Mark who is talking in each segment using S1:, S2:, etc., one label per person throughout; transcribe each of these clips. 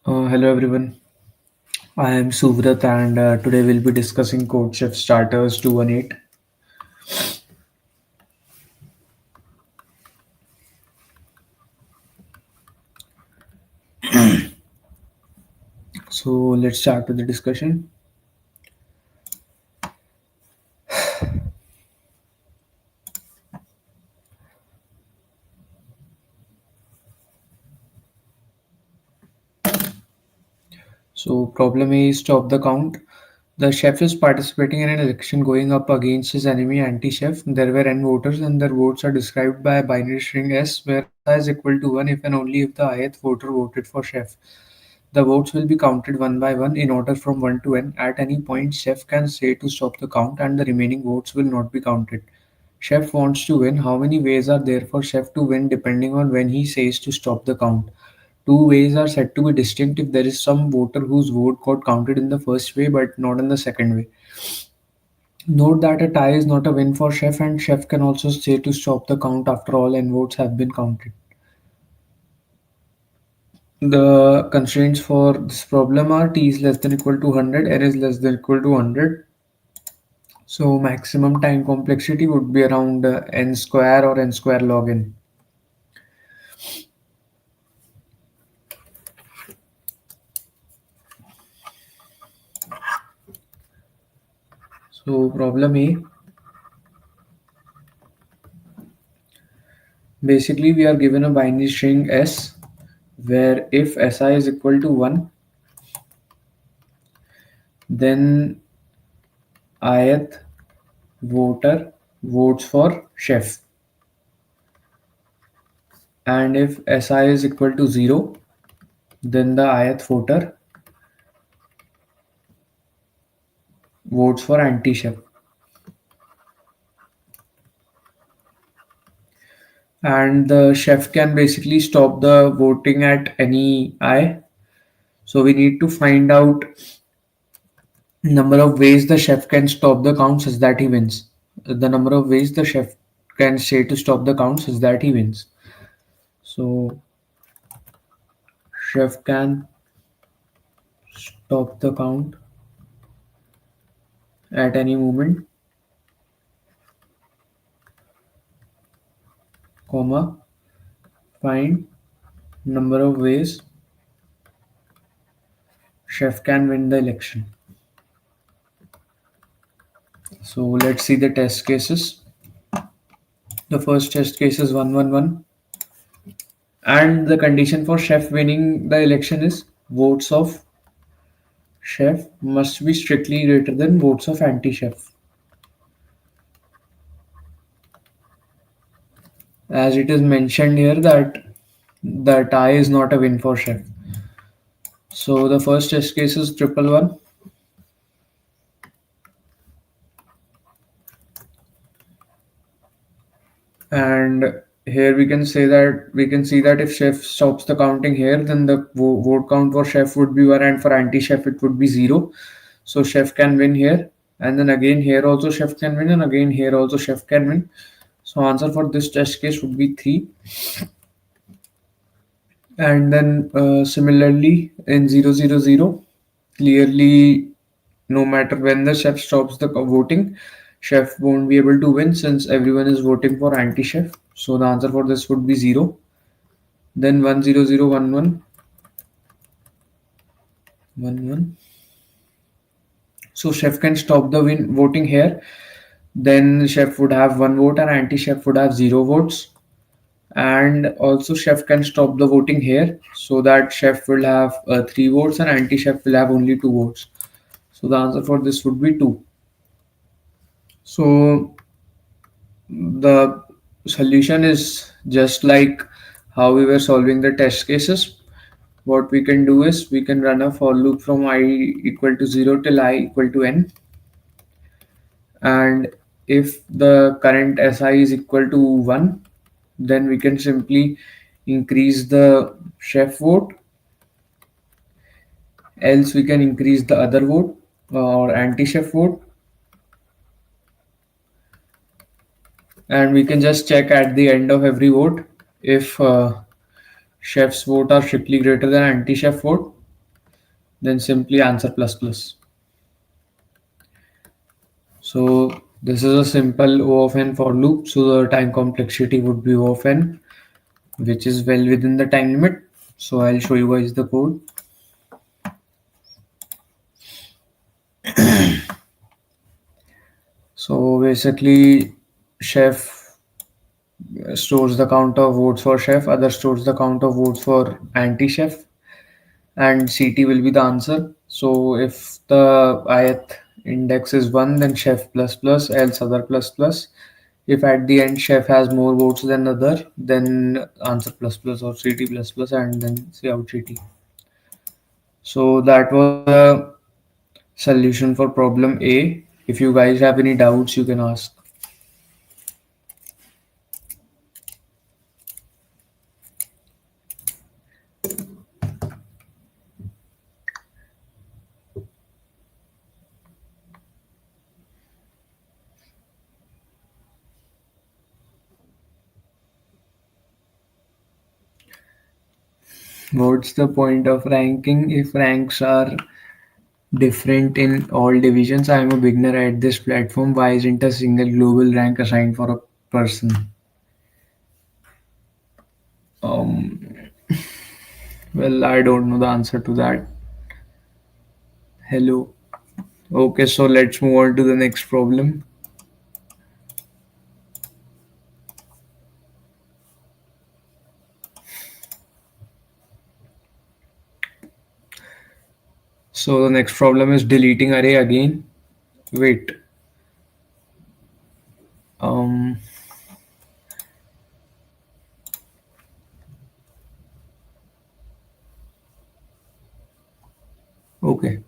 S1: Hello everyone, I am Suvrat and today we'll be discussing CodeChef Starters 218. So let's start with the discussion. So problem A is stop the count. The chef is participating in an election going up against his enemy anti-chef. There were n voters and their votes are described by a binary string S where S is equal to 1 if and only if the ith voter voted for chef. The votes will be counted one by one in order from 1 to n. At any point, chef can say to stop the count and the remaining votes will not be counted. Chef wants to win. How many ways are there for chef to win depending on when he says to stop the count? Two ways are said to be distinct if there is some voter whose vote got counted in the first way but not in the second way. Note that a tie is not a win for chef and chef can also say to stop the count after all n votes have been counted. The constraints for this problem are t is less than equal to 100, n is less than equal to 100. So maximum time complexity would be around n square or n square log n. So problem A, basically we are given a binary string s where if si is equal to 1, then ith voter votes for chef, and if si is equal to 0, then the ith voter votes for anti-chef. And the chef can basically stop the voting at any I. So we need to find out number of ways the chef can stop the count such that he wins. The number of ways the chef can say to stop the count such that he wins. So chef can stop the count at any moment, comma, find number of ways chef can win the election. So let's see the test cases. The first test case is 111, and the condition for chef winning the election is votes of chef must be strictly greater than votes of anti-chef. As it is mentioned here that the tie is not a win for chef. So the first test case is 111, and here we can see that if chef stops the counting here, then the vote count for chef would be 1 and for anti-chef it would be 0. So chef can win here, and then again here also chef can win, and again here also chef can win. So answer for this test case would be 3. And then similarly in 000, clearly no matter when the chef stops the voting, chef won't be able to win since everyone is voting for anti-chef. So the answer for this would be 0. Then 10011, 11. So chef can stop the voting here. Then chef would have 1 vote and anti-chef would have 0 votes. And also chef can stop the voting here so that chef will have 3 votes and anti-chef will have only 2 votes. So the answer for this would be 2. So the solution is just like how we were solving the test cases. What we can do is we can run a for loop from I equal to 0 till I equal to n, and if the current si is equal to 1, then we can simply increase the chef vote, else we can increase the other vote or anti-chef vote, and we can just check at the end of every vote if chef's vote are strictly greater than anti-chef vote. then simply answer plus plus. So this is a simple O of n for loop. So the time complexity would be O of n, which is well within the time limit. So I'll show you guys the code. So basically, chef stores the count of votes for chef, other stores the count of votes for anti-chef, and CT will be the answer. So if the ith index is 1, then chef plus plus, else other plus plus. If at the end chef has more votes than other, then answer plus plus or CT plus plus, and then see out CT. So that was the solution for problem A. If you guys have any doubts, you can ask. What's the point of ranking if ranks are different in all divisions? I am a beginner at this platform. Why isn't a single global rank assigned for a person? Um, well, I don't know the answer to that. Hello. Okay, so let's move on to the next problem. So the next problem is deleting array again. Wait. Um, okay.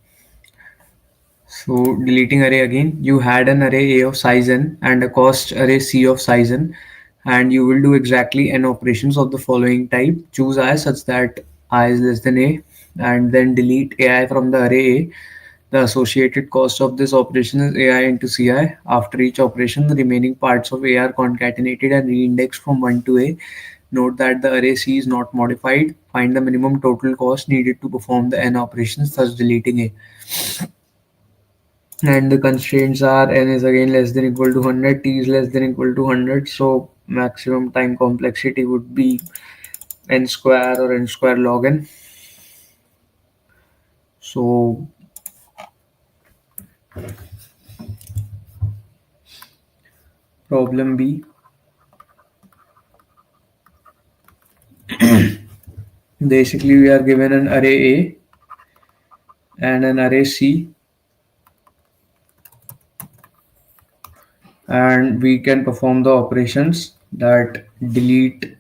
S1: So deleting array again, you had an array A of size n and a cost array C of size n, and you will do exactly n operations of the following type. Choose I such that I is less than A, and then delete AI from the array A. The associated cost of this operation is AI into CI. After each operation, the remaining parts of A are concatenated and reindexed from 1 to A. Note that the array C is not modified. Find the minimum total cost needed to perform the n operations, thus deleting A. And the constraints are n is again less than equal to 100, t is less than equal to 100, so maximum time complexity would be n square or n square log n. So problem B, basically we are given an array A and an array C, and we can perform the operations that delete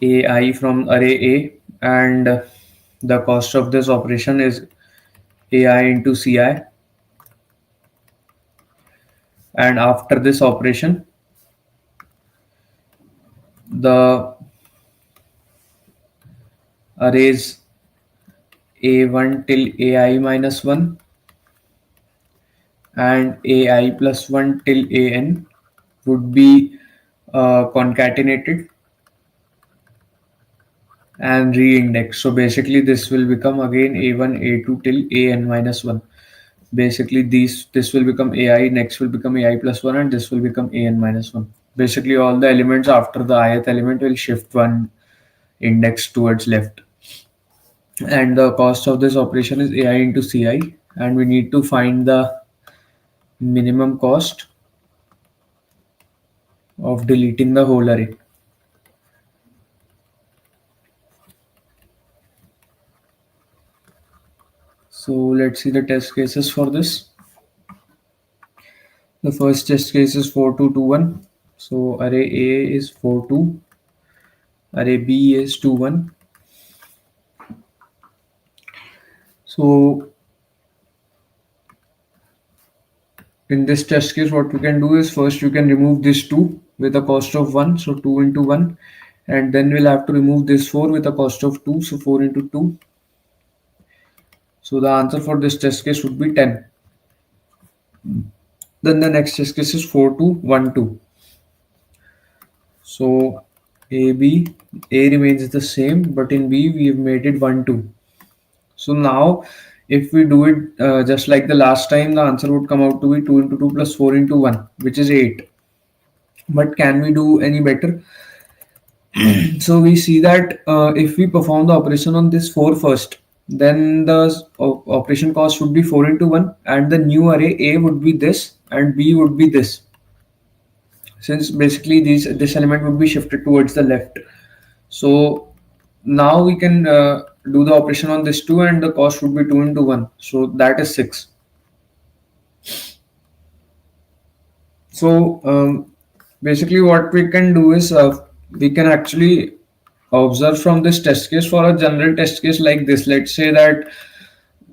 S1: AI from array A, and the cost of this operation is AI into CI. And after this operation, the arrays A1 till AI minus 1 and AI plus 1 till AN would be concatenated and re-indexed. So basically this will become again A1, A2 till AN minus 1. Basically this will become AI, next will become AI plus 1, and this will become AN minus 1. Basically all the elements after the ith element will shift one index towards left. And the cost of this operation is AI into CI, and we need to find the minimum cost of deleting the whole array. So let's see the test cases for this. The first test case is 4221. So array A is 42, array B is 21. So in this test case, what we can do is first you can remove this 2 with a cost of 1, so 2 into 1, and then we'll have to remove this 4 with a cost of 2, so 4 into 2. So the answer for this test case would be 10. Then the next test case is 4212. So A remains the same, but in B we have made it 1 2. So now If we do it just like the last time, the answer would come out to be 2 into 2 plus 4 into 1, which is 8. But can we do any better? So we see that if we perform the operation on this 4 first, then the operation cost would be 4 into 1, and the new array A would be this and B would be this, since basically this element would be shifted towards the left. So now we can do the operation on this 2, and the cost would be 2 into 1, so that is 6. So basically what we can do is we can actually observe from this test case for a general test case like this. Let's say that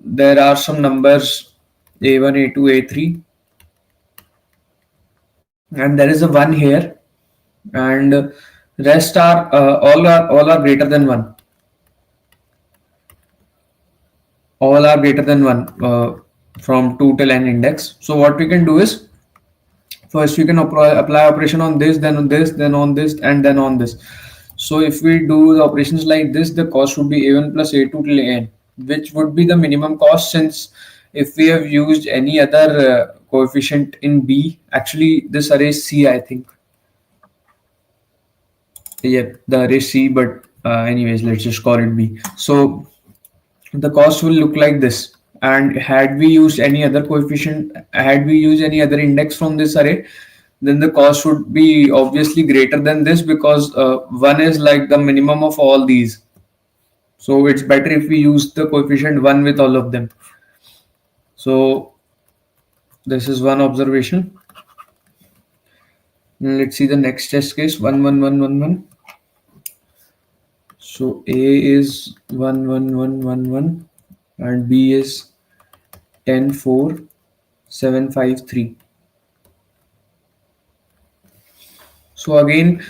S1: there are some numbers a1, a2, a3, and there is a 1 here, and rest are all are greater than 1. All are greater than 1 from 2 till n index. So what we can do is, first we can apply operation on this, then on this, then on this, and then on this. So if we do the operations like this, the cost would be a1 plus a2 till an, which would be the minimum cost, since if we have used any other coefficient in B, actually this array is C, I think. Yep, the array C, but anyways, let's just call it B. So the cost will look like this. And had we used any other coefficient, had we used any other index from this array, then the cost would be obviously greater than this, because 1 is like the minimum of all these. So it's better if we use the coefficient 1 with all of them. So this is one observation. Now let's see the next test case, 1 1 1 1 1. So A is 1 1 1 1 1 and B is 10 4 7 5 3. So again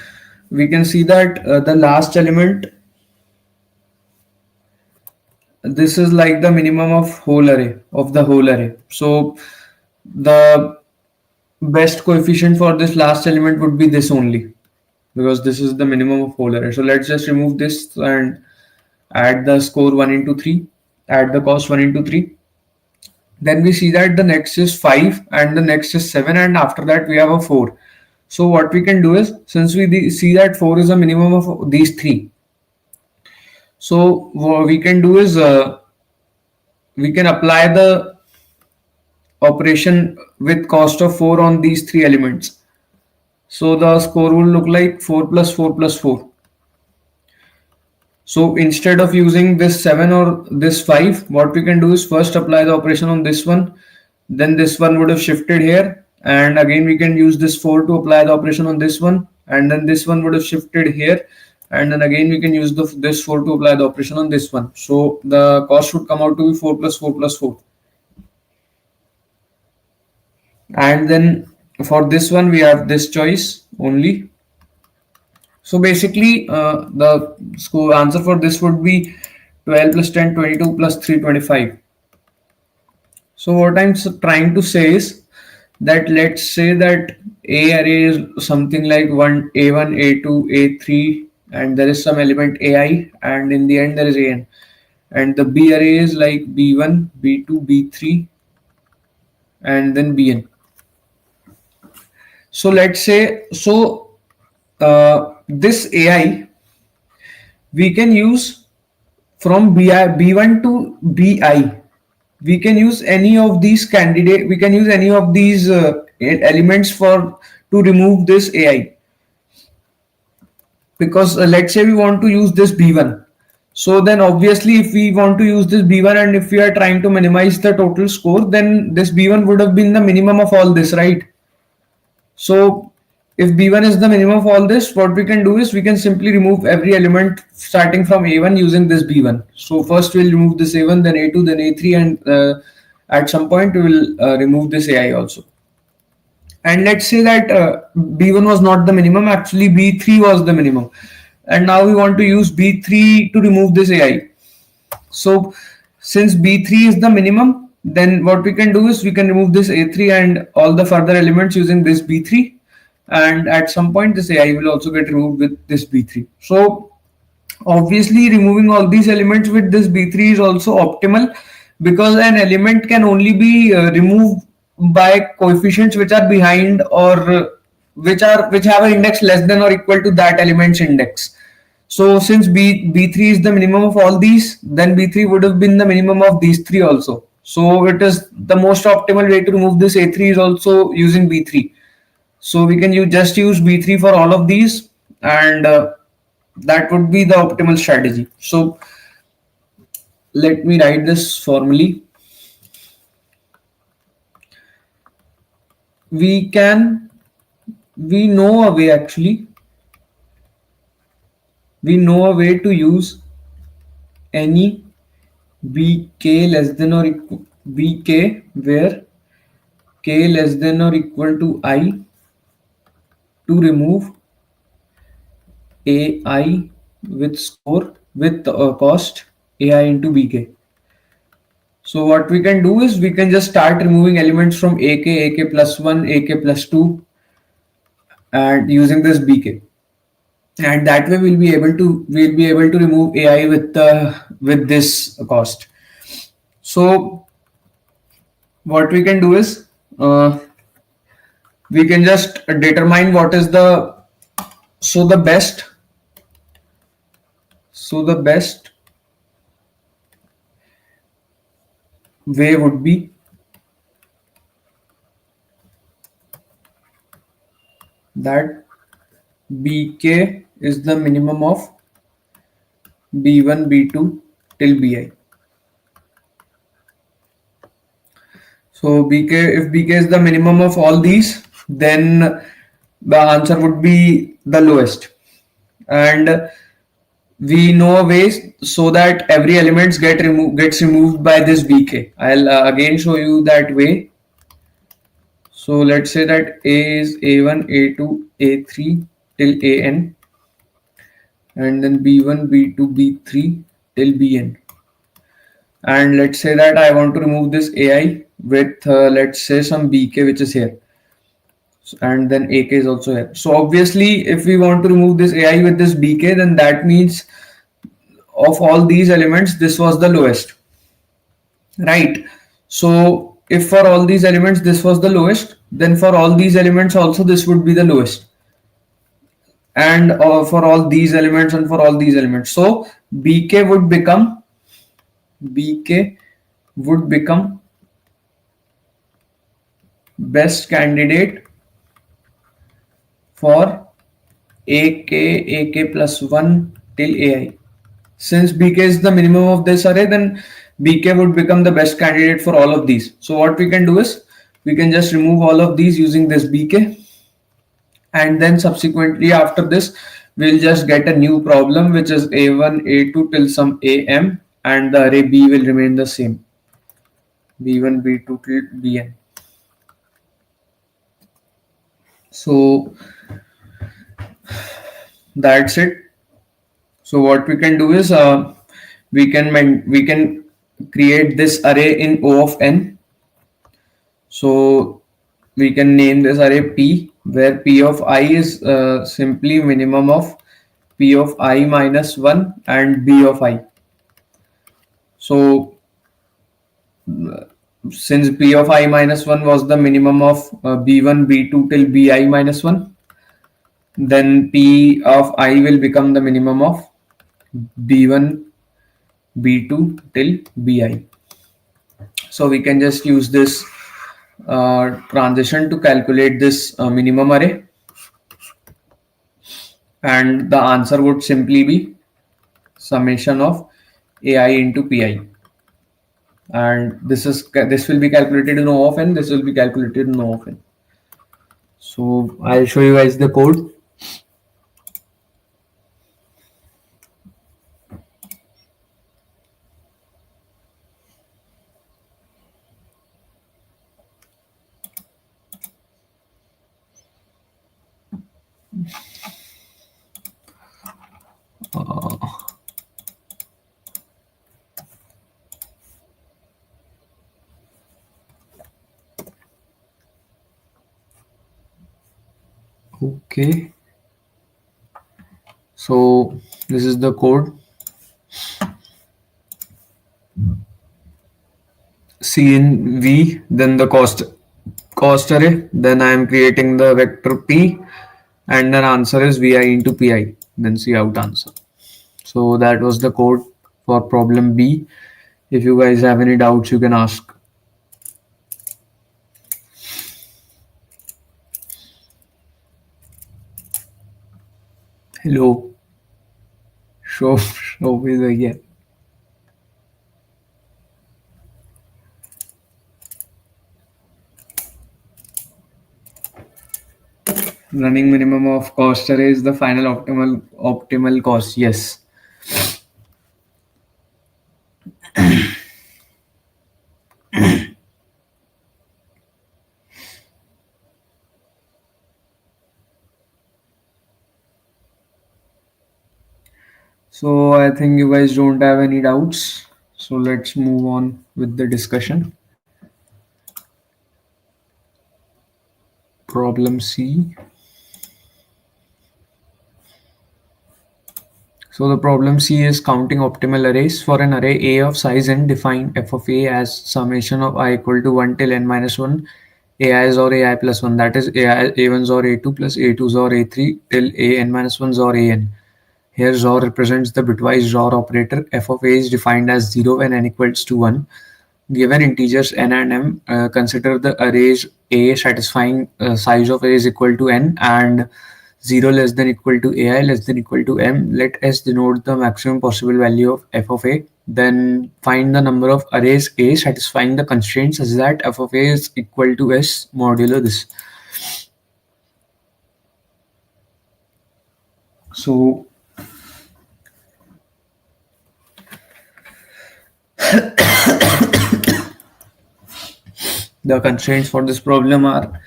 S1: we can see that the last element, this is like the minimum of the whole array. So the best coefficient for this last element would be this only, because this is the minimum of whole array. So let's just remove this and add the score 1 into 3, add the cost 1 into 3. Then we see that the next is 5 and the next is 7, and after that we have a 4. So what we can do is, since we see that 4 is a minimum of these 3, so what we can do is we can apply the operation with cost of 4 on these 3 elements. So the score will look like 4 plus 4 plus 4. So instead of using this 7 or this 5, what we can do is first apply the operation on this one, then this one would have shifted here, and again we can use this 4 to apply the operation on this one, and then this one would have shifted here, and then again we can use this 4 to apply the operation on this one. So the cost would come out to be 4 plus 4 plus 4. And then for this one we have this choice only. So basically the score answer for this would be 12 plus 10 22 plus 3 25. So what I'm trying to say is that let's say that A array is something like a1, a2, a3, and there is some element ai, and in the end there is an, and the B array is like b1, b2, b3, and then bn. So let's say, this AI we can use from B1 to BI. We can use any of these candidate. We can use any of these elements to remove this AI. Because let's say we want to use this B1. So then obviously if we want to use this B1 and if we are trying to minimize the total score, then this B1 would have been the minimum of all this, right? So if B1 is the minimum of all this, what we can do is we can simply remove every element starting from A1 using this B1. So first we'll remove this A1, then A2, then A3, and at some point we will remove this AI also. And let's say that B1 was not the minimum, actually B3 was the minimum. And now we want to use B3 to remove this AI. So since B3 is the minimum, then what we can do is we can remove this A3 and all the further elements using this B3. And at some point this AI will also get removed with this B3. So obviously removing all these elements with this B3 is also optimal, because an element can only be removed by coefficients which are behind, or which have an index less than or equal to that element's index. So since b3 is the minimum of all these, then b3 would have been the minimum of these three also. So it is the most optimal way to remove this a3 is also using b3. So we can just use b3 for all of these, and that would be the optimal strategy. So let me write this formally. We can we know a way actually we know a way to use any bk less than or equal bk where k less than or equal to I to remove ai with score with cost ai into bk. So what we can do is we can just start removing elements from ak plus 1 ak plus 2 and using this bk, and that way we'll be able to remove ai with this cost. So what we can do is we can just determine what is the so the best so the best way would be that bk is the minimum of b1 b2 till bi. So bk, if bk is the minimum of all these, then the answer would be the lowest, and we know a way so that every elements gets removed by this bk. I'll again show you that way. So let's say that a is a1 a2 a3 till an, and then b1 b2 b3 till bn, and let's say that I want to remove this ai with let's say some bk which is here, and then ak is also here. So obviously if we want to remove this ai with this bk, then that means of all these elements this was the lowest, right? So if for all these elements this was the lowest, then for all these elements also this would be the lowest, and for all these elements and for all these elements. So bk would become best candidate for ak plus 1 till ai. Since bk is the minimum of this array, then bk would become the best candidate for all of these. So what we can do is we can just remove all of these using this bk, and then subsequently after this we'll just get a new problem which is a1 a2 till some am, and the array b will remain the same, b1 b2 till bn. So that's it. So what we can do is we can create this array in O of n. So we can name this array P, where P of I is simply minimum of P of I minus 1 and B of I. So since P of I minus 1 was the minimum of B1, B2 till Bi minus 1, then P of I will become the minimum of B1, B2 till Bi. So we can just use this transition to calculate this minimum array, and the answer would simply be summation of ai into pi, and this will be calculated in O of n, this will be calculated in O of n. So I'll show you guys the code. Okay, so this is the code. C in V, then the cost array, then I am creating the vector P, and then answer is Vi into Pi, then C out answer. So that was the code for problem B. If you guys have any doubts, you can ask. Hello, show is again. Running minimum of cost array is the final optimal cost. Yes. So I think you guys don't have any doubts. So let's move on with the discussion. Problem C. So the problem C is counting optimal arrays. For an array A of size n, define f of A as summation of I equal to 1 till n minus 1 AIs or AI plus 1, that is AI, A1s or A2 plus A2s or A3 till A n minus 1s or AN. Here XOR represents the bitwise XOR operator. F of A is defined as 0 when n equals to 1. Given integers n and m, consider the arrays A satisfying size of A is equal to n and 0 less than equal to AI less than equal to m. Let S denote the maximum possible value of f of A. Then find the number of arrays A satisfying the constraint such that f of A is equal to S modulo this. So the constraints for this problem are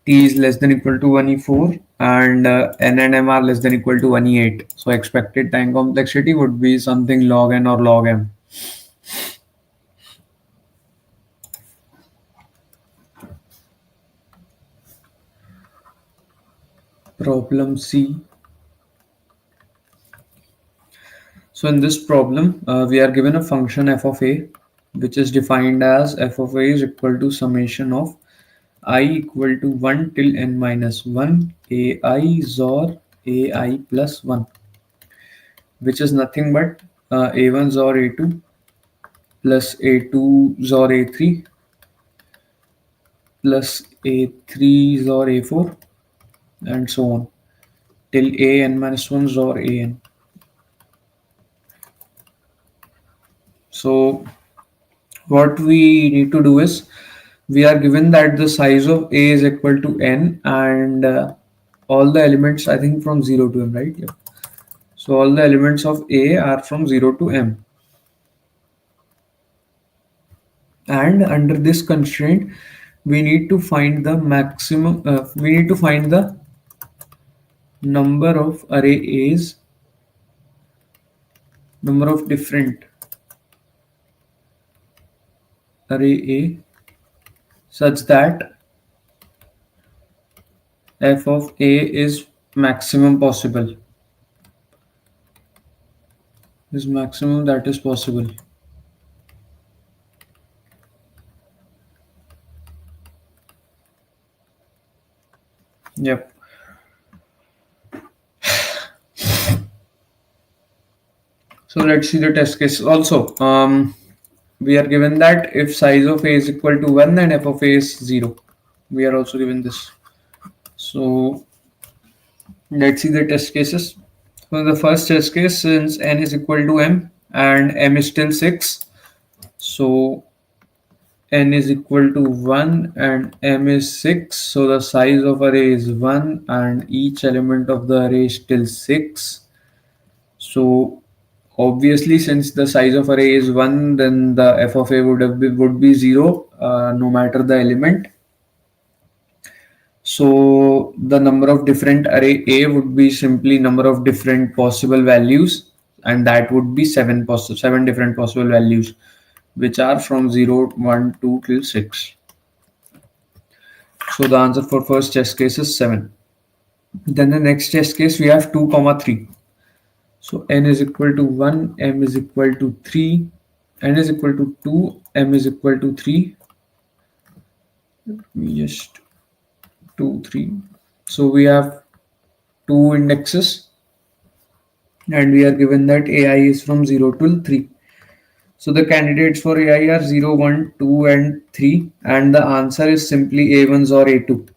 S1: t is less than equal to 1e4 and n and m are less than equal to 1e8. So expected time complexity would be something log n or log m. Problem C. So in this problem, we are given a function f of a, which is defined as f of a is equal to summation of I equal to 1 till n minus 1 ai XOR ai plus 1, which is nothing but a1 XOR a2 plus a2 XOR a3 plus a3 XOR a4 and so on till an minus 1 XOR an. So what we need to do is, we are given that the size of A is equal to n and all the elements, I think, from 0 to m, right? Yeah. So all the elements of A are from 0 to m, and under this constraint we need to find the maximum, we need to find the number of array A's, number of different array A such that f of A is maximum possible, is maximum that is possible. Yep. So let's see the test case also. We are given that if size of A is equal to 1, then f of A is 0. We are also given this. So let's see the test cases. So the first test case, since n is equal to m and m is still 6, so n is equal to 1 and m is 6, so the size of array is 1 and each element of the array is still 6. So obviously, since the size of array is 1, then the f of a would be 0, no matter the element. So the number of different array A would be simply number of different possible values, and that would be 7 different possible values, which are from 0, 1, 2 till 6. So the answer for first test case is 7. Then the next test case, we have 2, 3. So n is equal to 1, m is equal to 3, n is equal to 2, m is equal to 3. We just 2, 3. So we have two indexes, and we are given that AI is from 0 to 3. So the candidates for AI are 0, 1, 2, and 3, and the answer is simply A1s or A2.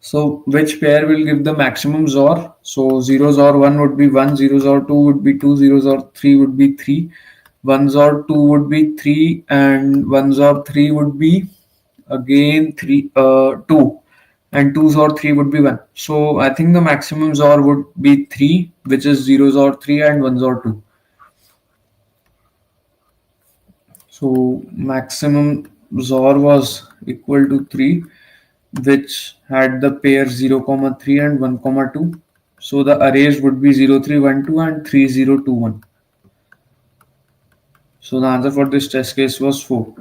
S1: So which pair will give the maximum XOR? So 0 XOR 1 would be 1, 0 XOR 2 would be 2, 0 XOR 3 would be 3, 1 XOR 2 would be 3, and 1 XOR 3 would be again 3, 2, and 2 XOR 3 would be 1. So I think the maximum XOR would be 3, which is 0 XOR 3 and 1 XOR 2. So maximum XOR was equal to 3, which had the pair 0, 3 and 1, 2. So the arrays would be 0, 3, 1, 2 and 3, 0, 2, 1. So the answer for this test case was 4.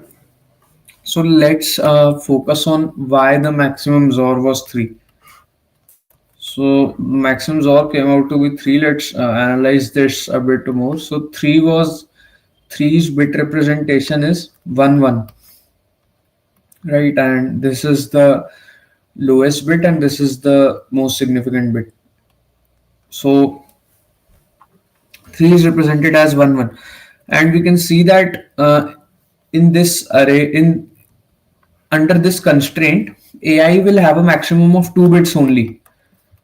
S1: So let's focus on why the maximum XOR was 3. So maximum XOR came out to be 3. Let's analyze this a bit more. So 3's bit representation is 1, 1. Right, and this is the lowest bit and this is the most significant bit. So 3 is represented as 1, 1, and we can see that in this array, in under this constraint, AI will have a maximum of 2 bits only.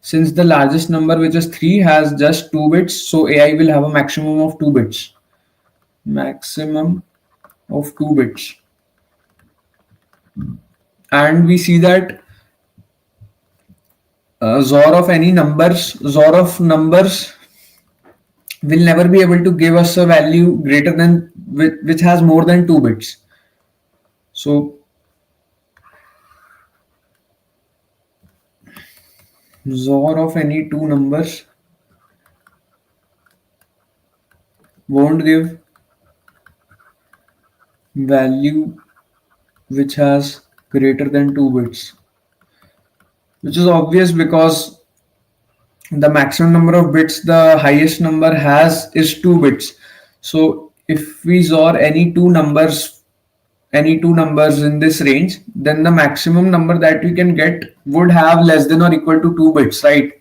S1: Since the largest number, which is 3, has just 2 bits, so AI will have a maximum of 2 bits. Maximum of 2 bits. And we see that XOR of numbers will never be able to give us a value greater than which has more than 2 bits. So XOR of any two numbers won't give value which has greater than 2 bits, which is obvious because the maximum number of bits the highest number has is 2 bits. So if we XOR any two numbers in this range, then the maximum number that we can get would have less than or equal to 2 bits, right?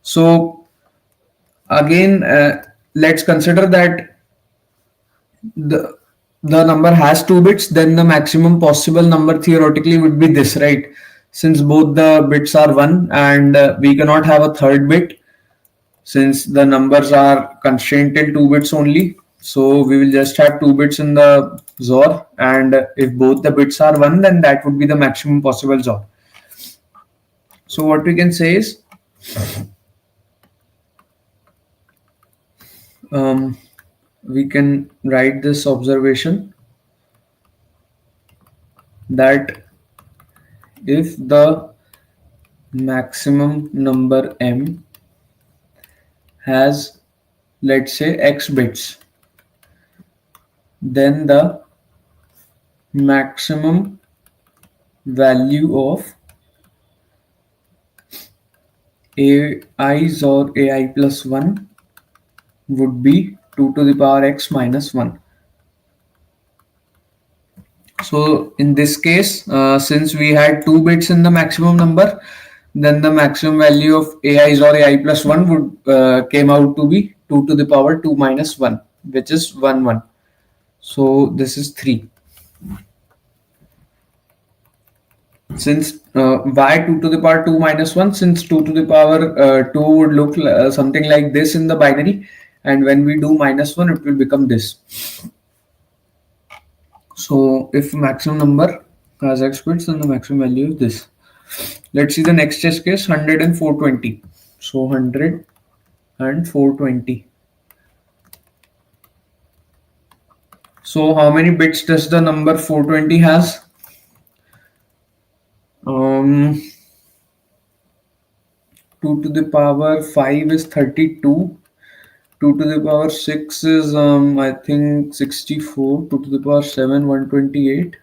S1: So again, let's consider that the the number has 2 bits, then the maximum possible number theoretically would be this, right? Since both the bits are 1 and we cannot have a third bit, since the numbers are constrained till 2 bits only, so we will just have 2 bits in the XOR, and if both the bits are 1, then that would be the maximum possible XOR. So what we can say is we can write this observation that if the maximum number m has, let's say, x bits, then the maximum value of ai's or ai plus 1 would be 2 to the power x minus 1. So in this case, since we had 2 bits in the maximum number, then the maximum value of ai's or ai plus 1 would came out to be 2 to the power 2 minus 1, which is 1, 1. So this is 3. Since why 2 to the power 2 minus 1? Since 2 to the power 2 would look something like this in the binary, and when we do minus 1, it will become this. So if maximum number has x bits, then the maximum value is this. Let's see the next test case, 100 and 420. So 100 and 420. So how many bits does the number 420 has? 2 to the power 5 is 32. 2 to the power 6 is I think 64. 2 to the power 7 128.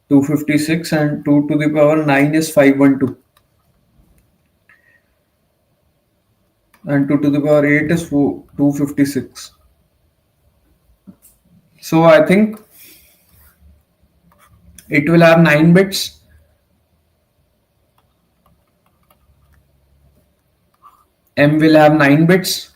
S1: 256, and 2 to the power 9 is 512. And 2 to the power 8 is 256. So I think it will have 9 bits. M will have 9 bits.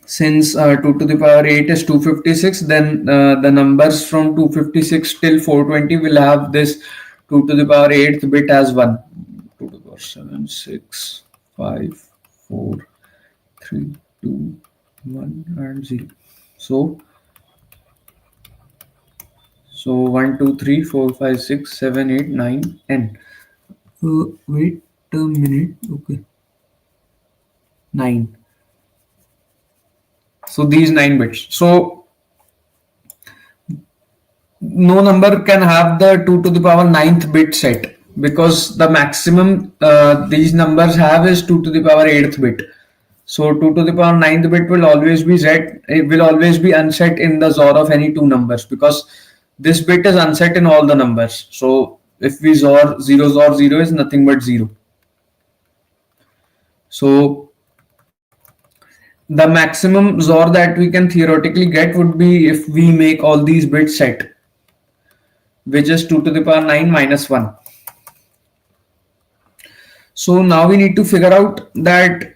S1: Since 2 to the power 8 is 256, then the numbers from 256 till 420 will have this 2 to the power 8th bit as 1. 2 to the power 7, 6, 5, 4, 3, 2, 1 and 0. So 1, 2, 3, 4, 5, 6, 7, 8, 9, N. Wait a minute. Okay. 9. So these 9 bits. So no number can have the 2 to the power 9th bit set, because the maximum these numbers have is 2 to the power 8th bit. So 2 to the power 9th bit will always be set. It will always be unset in the XOR of any two numbers, because this bit is unset in all the numbers. So if we XOR 0 is nothing but 0. So the maximum XOR that we can theoretically get would be if we make all these bits set, which is 2 to the power 9 minus 1. So now we need to figure out that,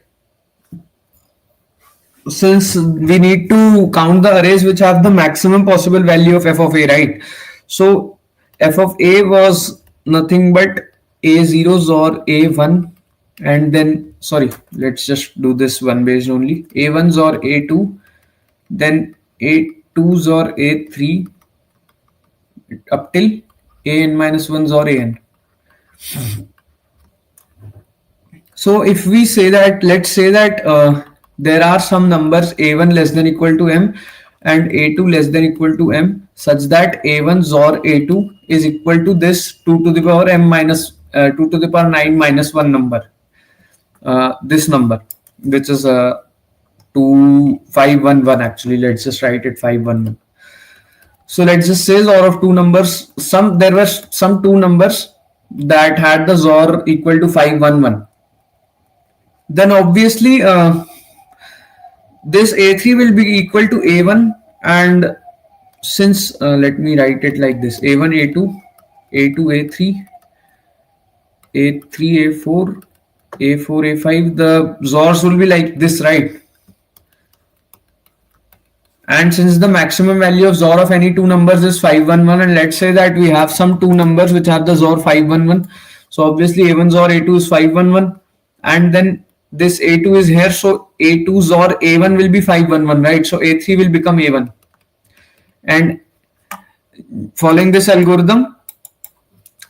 S1: since we need to count the arrays which have the maximum possible value of f of a, right? So f of a was nothing but a0 XOR a1, and then, sorry, let's just do this one based only. a1 XOR a2, then a2 XOR a3 up till an minus 1 XOR an. So if we say that, let's say that there are some numbers a1 less than equal to m and a2 less than equal to m, such that a1 XOR a2 is equal to this 2 to the power m minus 2 to the power 9 minus 1 number. This number, which is 2511, actually, let's just write it 511. So let's just say XOR of two numbers. There were some two numbers that had the XOR equal to 511. Then obviously this a3 will be equal to a1, and since let me write it like this: a1 a2, a2 a3, a3 a4, a4 a5. The XORs will be like this, right? And since the maximum value of XOR of any two numbers is 511, and let's say that we have some two numbers which have the XOR 511, so obviously a1 XOR a2 is 511, and then this a2 is here, so a2 XOR a1 will be 511, right? So a3 will become a1. And following this algorithm,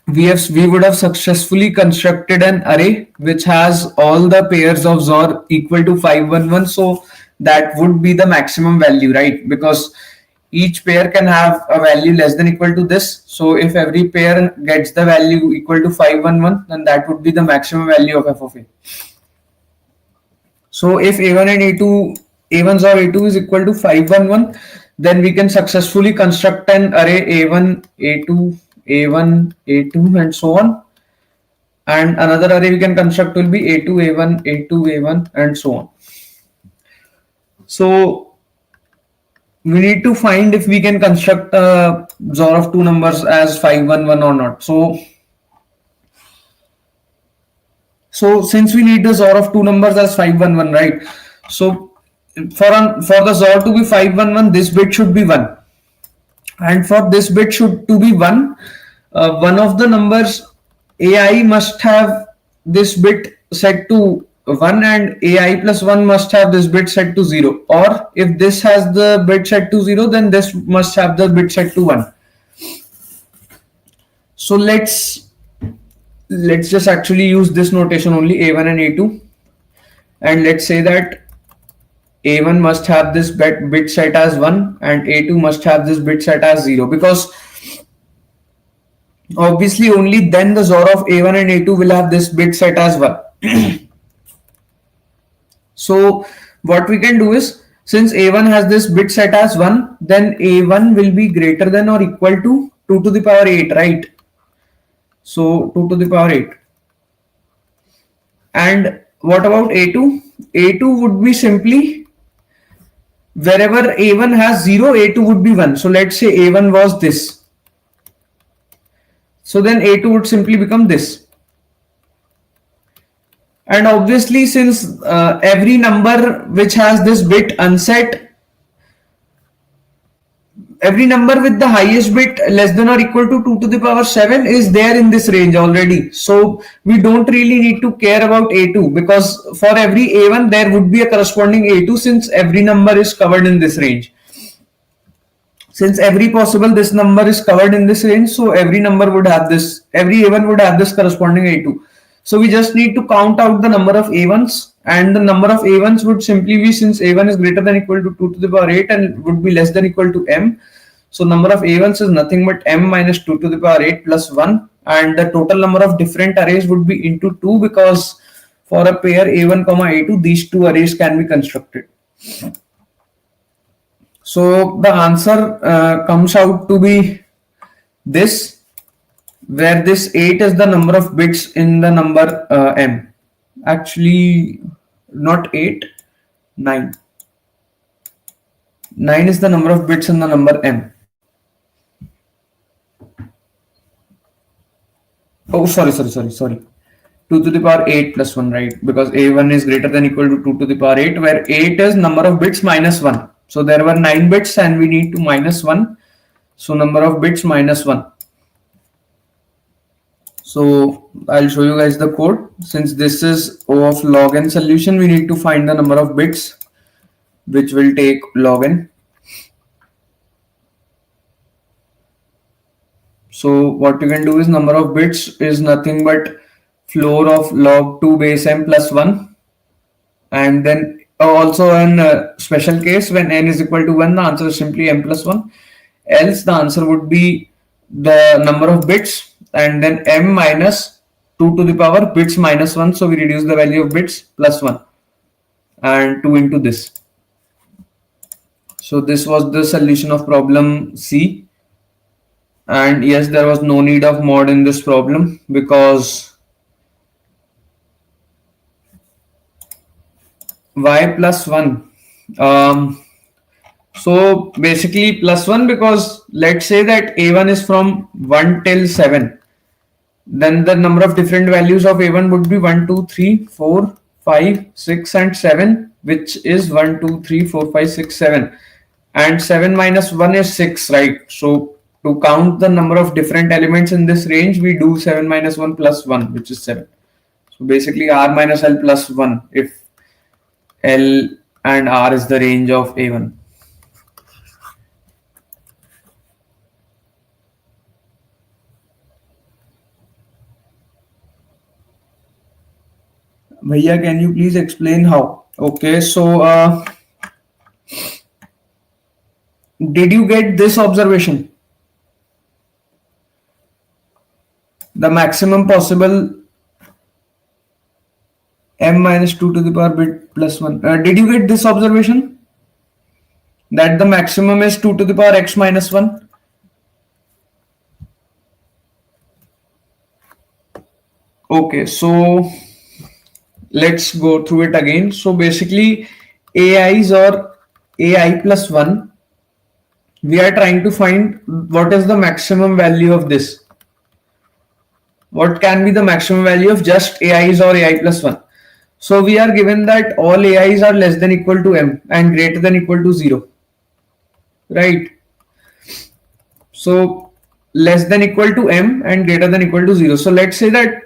S1: we would have successfully constructed an array which has all the pairs of XOR equal to 511. So that would be the maximum value, right? Because each pair can have a value less than equal to this. So if every pair gets the value equal to 511, then that would be the maximum value of f of a. So if a1 and a2, a1 XOR a2 is equal to 511, then we can successfully construct an array a1, a2, a1, a2, and so on. And another array we can construct will be a2, a1, a2, a1, and so on. So we need to find if we can construct a XOR of two numbers as 511 or not. So since we need the XOR of two numbers as 511, right? So for the XOR to be 511, this bit should be 1. And for this bit to be 1, one of the numbers ai must have this bit set to 1, and ai plus 1 must have this bit set to 0. Or if this has the bit set to 0, then this must have the bit set to 1. So let's just actually use this notation only, a1 and a2, and let's say that a1 must have this bit set as 1 and a2 must have this bit set as 0, because obviously only then the XOR of a1 and a2 will have this bit set as 1. So what we can do is, since a1 has this bit set as 1, then a1 will be greater than or equal to 2 to the power 8, right? So 2 to the power 8. And what about a2? a2 would be simply wherever A1 has 0, A2 would be 1. So let's say A1 was this. So then A2 would simply become this. And obviously, since every number which has this bit unset, every number with the highest bit less than or equal to 2 to the power 7 is there in this range already. So we don't really need to care about A2, because for every A1 there would be a corresponding A2, since every number is covered in this range. Since every possible this number is covered in this range, so every number would have this, every A1 would have this corresponding A2. So we just need to count out the number of A1s, and the number of A1s would simply be, since A1 is greater than equal to 2 to the power 8 and would be less than equal to M. So number of A1s is nothing but M minus 2 to the power 8 plus 1, and the total number of different arrays would be into 2, because for a pair A1 comma A2 these two arrays can be constructed. So the answer comes out to be this, where this 8 is the number of bits in the number M. Actually, not 8, 9. 9 is the number of bits in the number M. Oh, sorry. 2 to the power 8 plus 1, right? Because A1 is greater than equal to 2 to the power 8, where 8 is number of bits minus 1. So there were 9 bits and we need to minus 1. So number of bits minus 1. So I'll show you guys the code. Since this is O of log n solution, we need to find the number of bits, which will take log n. So what you can do is, number of bits is nothing but floor of log 2 base m plus 1. And then also in a special case, when n is equal to 1, the answer is simply m plus 1. Else the answer would be the number of bits and then m minus 2 to the power bits minus 1. So we reduce the value of bits plus 1 and 2 into this. So this was the solution of problem C. And yes, there was no need of mod in this problem, because y plus 1. So basically plus 1, because let's say that A1 is from 1 till 7. Then the number of different values of A1 would be 1, 2, 3, 4, 5, 6 and 7, which is 1, 2, 3, 4, 5, 6, 7. And 7 minus 1 is 6, right? So to count the number of different elements in this range, we do 7 minus 1 plus 1, which is 7. So basically R minus L plus 1 if L and R is the range of A1. Bhaiya, can you please explain how? Okay, so did you get this observation? The maximum possible m minus 2 to the power bit plus 1. Did you get this observation? That the maximum is 2 to the power x minus 1? Okay, so let's go through it again. So basically, AIs or AI plus 1, we are trying to find what is the maximum value of this. What can be the maximum value of just AIs or AI plus 1? So we are given that all AIs are less than equal to m and greater than equal to 0. Right? So less than equal to m and greater than equal to 0. So let's say that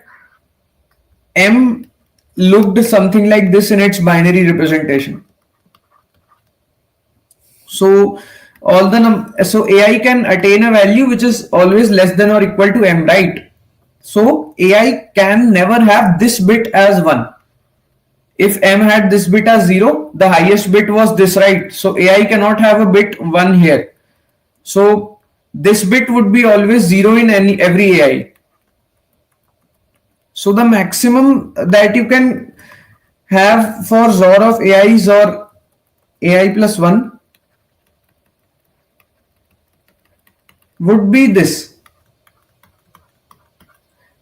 S1: m looked something like this in its binary representation. So all the so AI can attain a value which is always less than or equal to m, right? So AI can never have this bit as 1. If m had this bit as 0, the highest bit was this, right? So AI cannot have a bit 1 here. So this bit would be always 0 in every AI. So the maximum that you can have for XOR of AIs or AI plus 1 would be this,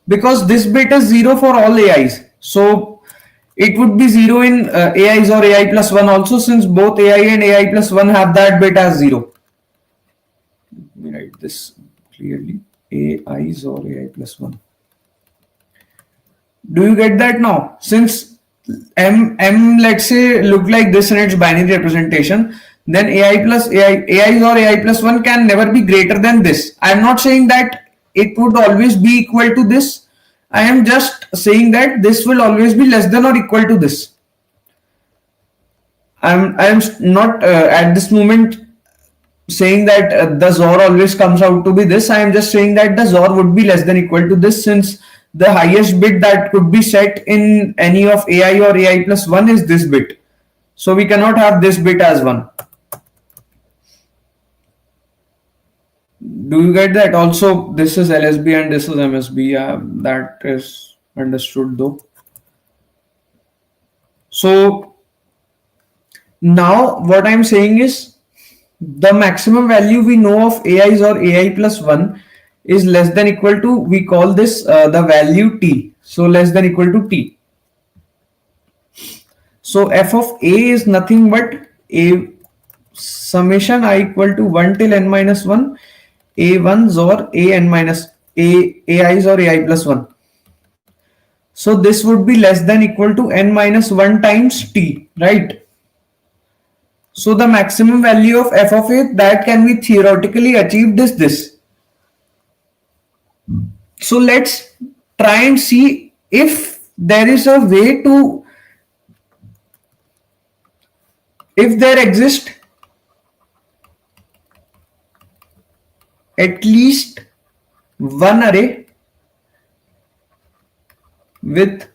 S1: because this bit is 0 for all AIs. So It would be 0 in AI's or AI plus 1 also, since both AI and AI plus 1 have that bit as 0. Let me write this clearly. AI's or AI plus 1. Do you get that now? Since M let's say look like this in its binary representation, then AI plus AI's or AI plus 1 can never be greater than this. I am not saying that it would always be equal to this. I am just saying that this will always be less than or equal to this. I am not at this moment saying that the XOR always comes out to be this. I am just saying that the XOR would be less than equal to this, since the highest bit that could be set in any of AI or AI plus 1 is this bit. So we cannot have this bit as 1. Do you get that? Also, this is LSB and this is MSB. Yeah, that is understood though. So now what I'm saying is the maximum value we know of AI's or AI plus 1 is less than equal to, we call this the value t. So less than equal to t. So f of a is nothing but a summation I equal to 1 till n minus 1 a1's or a n minus ai's or ai plus 1. So this would be less than equal to n minus 1 times t, right? So the maximum value of f of a that can be theoretically achieved is this. So let's try and see if there is a way to, if there exists at least one array with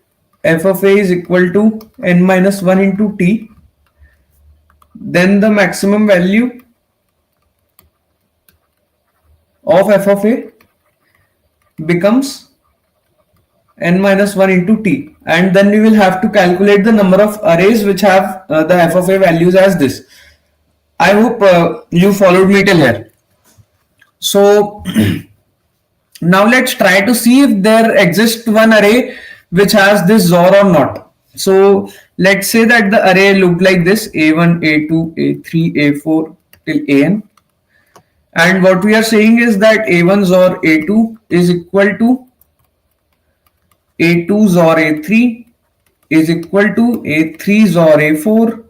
S1: f of a is equal to n minus 1 into t, then the maximum value of f of a becomes n minus 1 into t, and then we will have to calculate the number of arrays which have the f of a values as this. I hope you followed me till here. So now let's try to see if there exists one array which has this XOR or not. So let's say that the array looked like this: a1, a2, a3, a4 till an. And what we are saying is that a1 XOR a2 is equal to a2 XOR a3 is equal to a3 XOR a4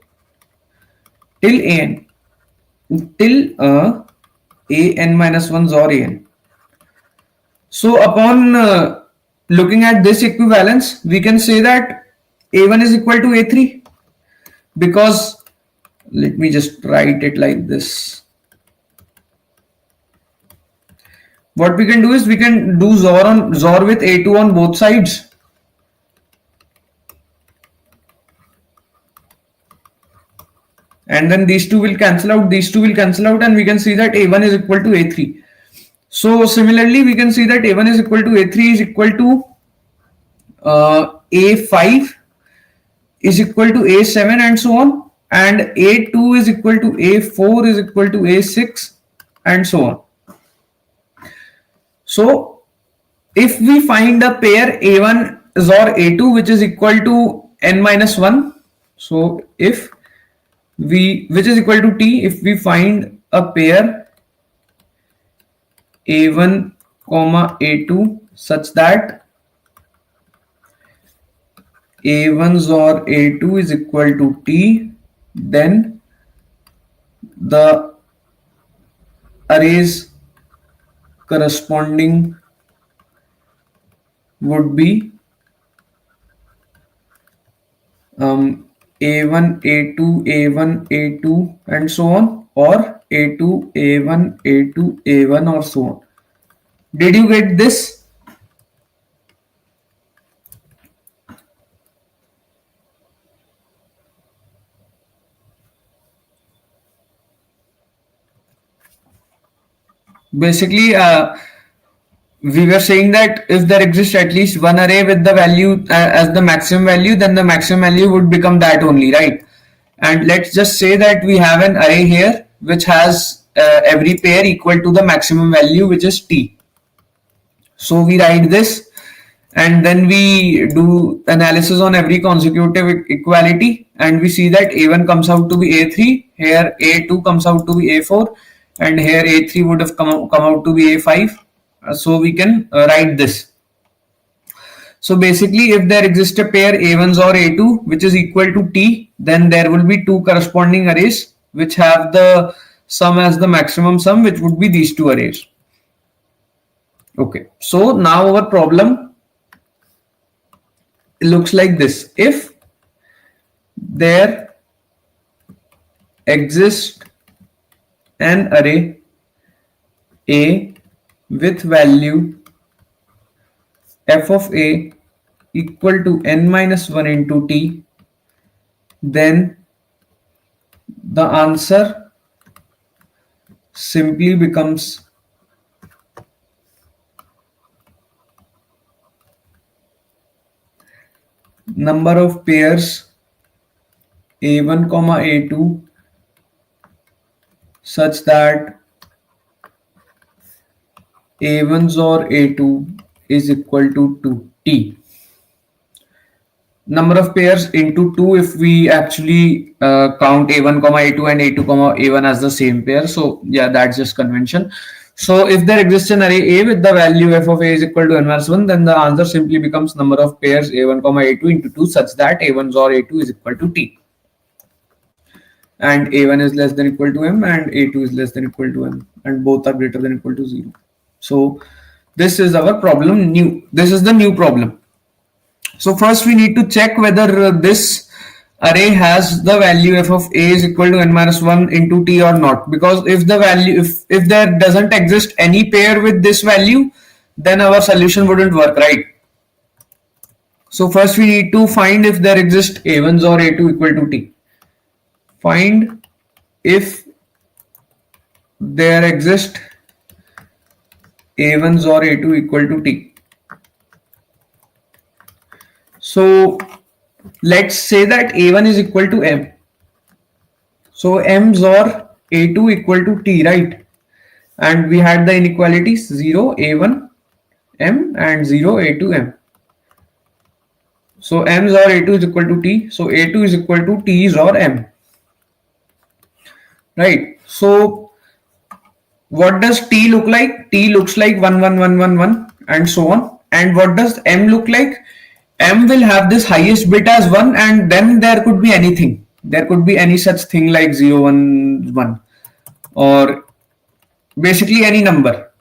S1: till an, till an minus 1 XOR an. So upon looking at this equivalence, we can say that a1 is equal to a3, because let me just write it like this. What we can do is we can do XOR with a2 on both sides. And then these two will cancel out, and we can see that a1 is equal to a3. So similarly, we can see that a1 is equal to a3 is equal to a5 is equal to a7 and so on, and a2 is equal to a4 is equal to a6 and so on. So if we find a pair a1 XOR a2 which is equal to n minus 1, so if we, which is equal to t, if we find a pair a1 comma a2 such that a1 XOR a2 is equal to t, then the arrays corresponding would be a1 a2 a1 a2 and so on, or a2 a1 a2 a1 or so on. Did you get this? Basically we were saying that if there exists at least one array with the value as the maximum value, then the maximum value would become that only, right? And let's just say that we have an array here which has every pair equal to the maximum value, which is t. So we write this and then we do analysis on every consecutive equality, and we see that a1 comes out to be a3, here a2 comes out to be a4, and here a3 would have come out to be a5. So we can write this. So basically, if there exists a pair a1s or a2 which is equal to t, then there will be two corresponding arrays which have the sum as the maximum sum, which would be these two arrays. Okay, so now our problem looks like this. If there exists an array A with value f of A equal to n minus 1 into t, then the answer simply becomes number of pairs a1 comma a2 such that a1s or a2 is equal to 2t. Number of pairs into 2 if we actually count a1 comma a2 and a2 comma a1 as the same pair. So yeah, that's just convention. So if there exists an array A with the value f of A is equal to n minus 1, then the answer simply becomes number of pairs a1 comma a2 into 2 such that a1s or a2 is equal to t. And a1 is less than equal to m and a2 is less than equal to m, and both are greater than equal to 0. So this is our problem this is the new problem. So first we need to check whether this array has the value f of A is equal to n minus 1 into t or not, because if the value if there doesn't exist any pair with this value, then our solution wouldn't work, right? So first we need to find if there exists a1s or a2 equal to t. Find if there exist a1s or a2 equal to t. So let's say that a1 is equal to m. So m's or a2 equal to t, right? And we had the inequalities 0 a1 m and 0 a2 m. So m's or a2 is equal to t. So a2 is equal to t's or m. Right. So what does t look like? T looks like 1 1 1 1 1 and so on. And what does m look like? M will have this highest bit as 1, and then there could be anything. There could be any such thing like 0 1 1 or basically any number.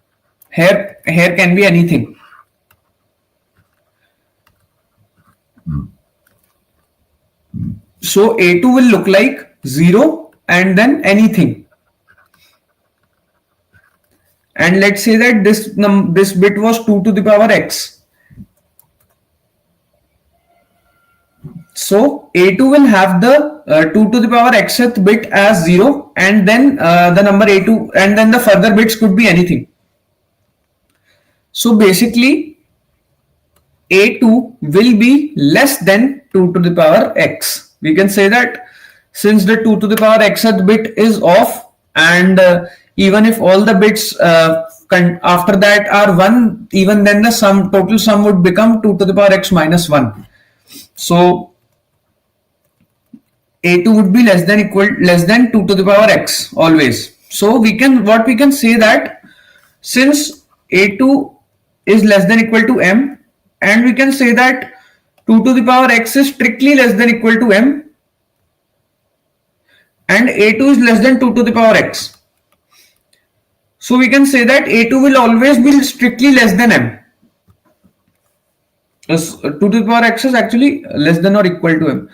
S1: Here can be anything. So A2 will look like 0 and then anything. And let's say that this bit was 2 to the power x. So A2 will have the 2 to the power xth bit as 0, and then the number A2, and then the further bits could be anything. So basically A2 will be less than 2 to the power x. We can say that since the 2 to the power xth bit is off, and even if all the bits after that are 1, even then the total sum would become 2 to the power x minus 1. So A2 would be less than 2 to the power x always. So we can say that since A2 is less than equal to m, and we can say that 2 to the power x is strictly less than equal to m, and A2 is less than 2 to the power x. So we can say that A2 will always be strictly less than m. 2 to the power x is actually less than or equal to m.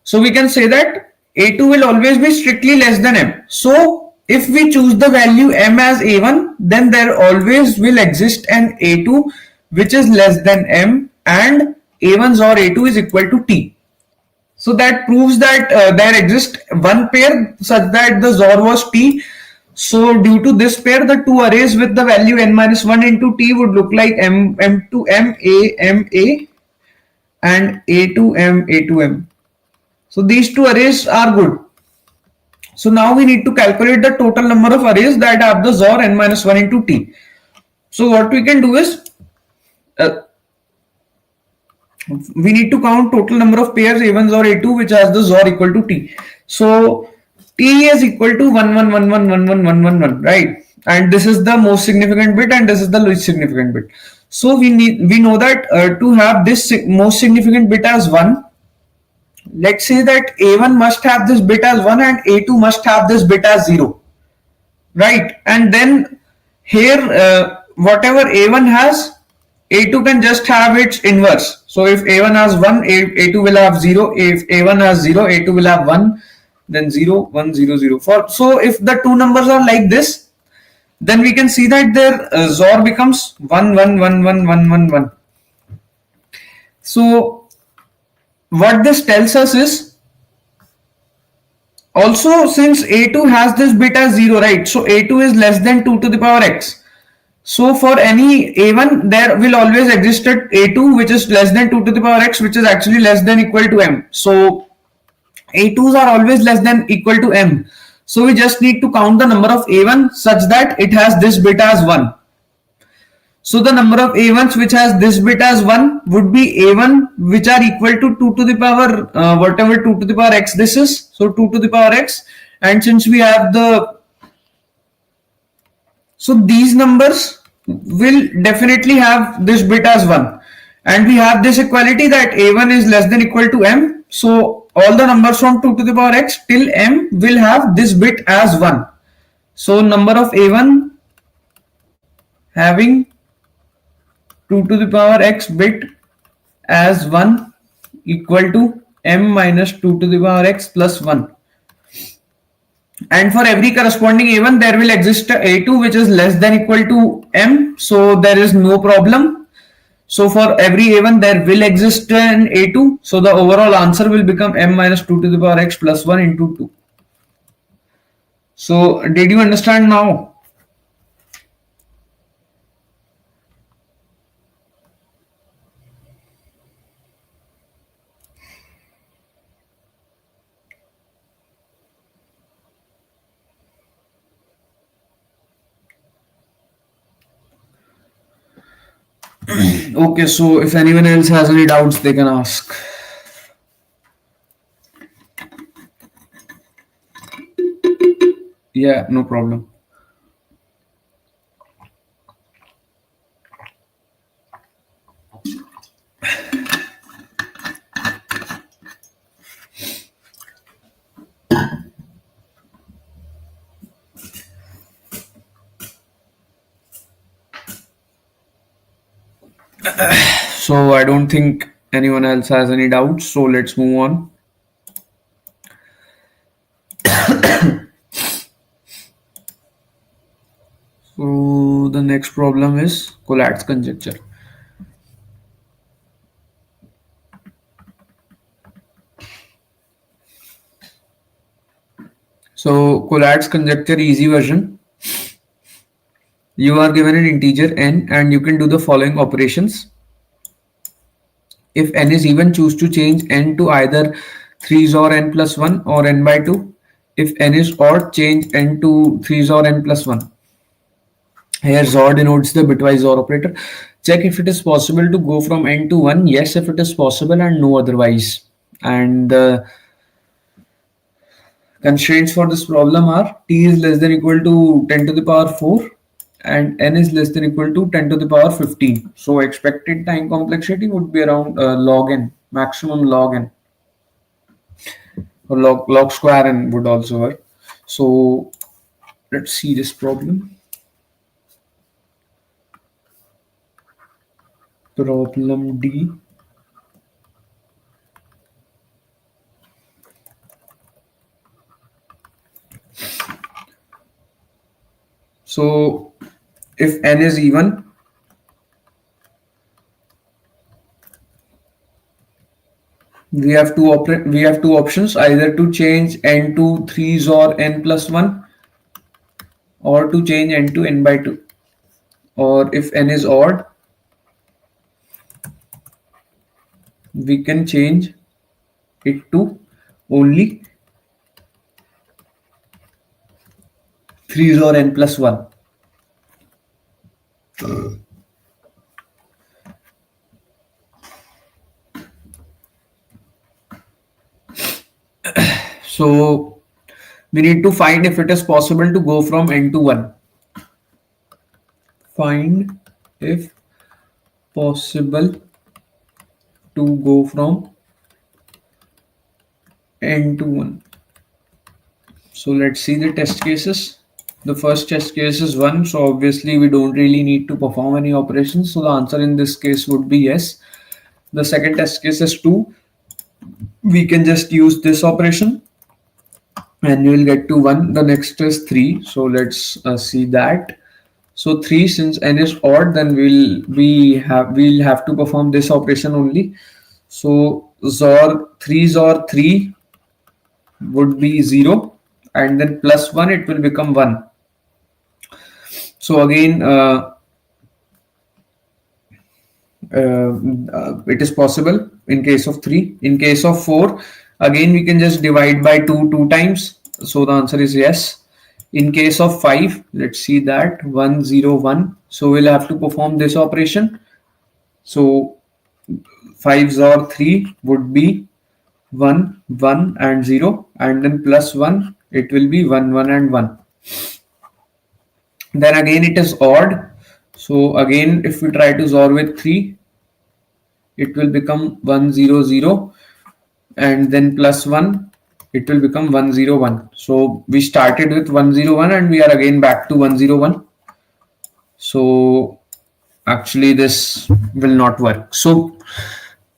S1: So we can say that A2 will always be strictly less than m. So if we choose the value m as A1, then there always will exist an A2 which is less than m, and A1's or A2 is equal to t. So that proves that there exists one pair such that the XOR was t. So due to this pair, the two arrays with the value n minus 1 into t would look like m to m a and a to m. So these two arrays are good. So now we need to calculate the total number of arrays that have the XOR n minus 1 into t. So what we can do is we need to count total number of pairs A1s or A2 which has the XOR equal to T. So T is equal to 111111111, right? And this is the most significant bit and this is the least significant bit. So we know that to have this most significant bit as 1, let's say that A1 must have this bit as 1 and A2 must have this bit as 0, right? And then here whatever A1 has, A2 can just have its inverse. So if A1 has 1, A2 will have 0. If A1 has 0, A2 will have 1, then 0 1 0 0. So if the two numbers are like this, then we can see that their XOR becomes 1 1 1 1 1 1 1. So what this tells us is, also since A2 has this bit as 0, right? So A2 is less than 2 to the power x. So for any A1, there will always exist at A2 which is less than 2 to the power x, which is actually less than equal to m. So A2s are always less than equal to m. So we just need to count the number of A1 such that it has this bit as 1. So the number of A1s which has this bit as 1 would be A1 which are equal to 2 to the power whatever 2 to the power x this is. So 2 to the power x, and since we have so these numbers will definitely have this bit as 1, and we have this equality that A1 is less than equal to m. So all the numbers from 2 to the power x till m will have this bit as 1. So number of A1 having 2 to the power x bit as 1 equal to m minus 2 to the power x plus 1. And for every corresponding A1 there will exist a A2 which is less than equal to m, so there is no problem. So for every A1 there will exist an A2, so the overall answer will become m minus 2 to the power x plus 1 into 2. So did you understand now? Okay, so if anyone else has any doubts, they can ask. Yeah, no problem. So I don't think anyone else has any doubts, so let's move on. So the next problem is Collatz conjecture. So Collatz conjecture easy version. You are given an integer n and you can do the following operations. If n is even, choose to change n to either 3 XOR n plus 1 or n by 2. If n is odd, change n to 3 XOR n plus 1. Here XOR denotes the bitwise XOR operator. Check if it is possible to go from n to 1. Yes, if it is possible, and no otherwise. And the constraints for this problem are t is less than equal to 10 to the power 4 and n is less than equal to 10 to the power 15. So expected time complexity would be around log n, maximum log n, or log square n would also work. So let's see this problem. Problem D. So if n is even, we have two options, either to change n to 3 XOR n plus 1 or to change n to n by 2. Or if n is odd, we can change it to only 3 XOR n plus 1. So we need to find if it is possible to go from n to 1. Find if possible to go from n to 1. So let's see the test cases. The first test case is 1, so obviously we don't really need to perform any operations. So the answer in this case would be yes. The second test case is 2. We can just use this operation and we will get to 1. The next is 3. So let's see that. So 3, since n is odd, then we'll have to perform this operation only. So XOR 3 XOR 3 would be 0, and then plus 1 it will become 1. So again it is possible in case of 3. In case of 4, again we can just divide by 2 times. So the answer is yes. In case of 5, let's see that 1 0 1. So we'll have to perform this operation. So 5 XOR 3 would be 1 1 and 0, and then plus 1 it will be 1 1 and 1. Then again it is odd. So again if we try to XOR with 3, it will become 1 0 0, and then plus 1 it will become 1 0 1. So we started with 1 0 1 and we are again back to 1 0 1. So actually this will not work. So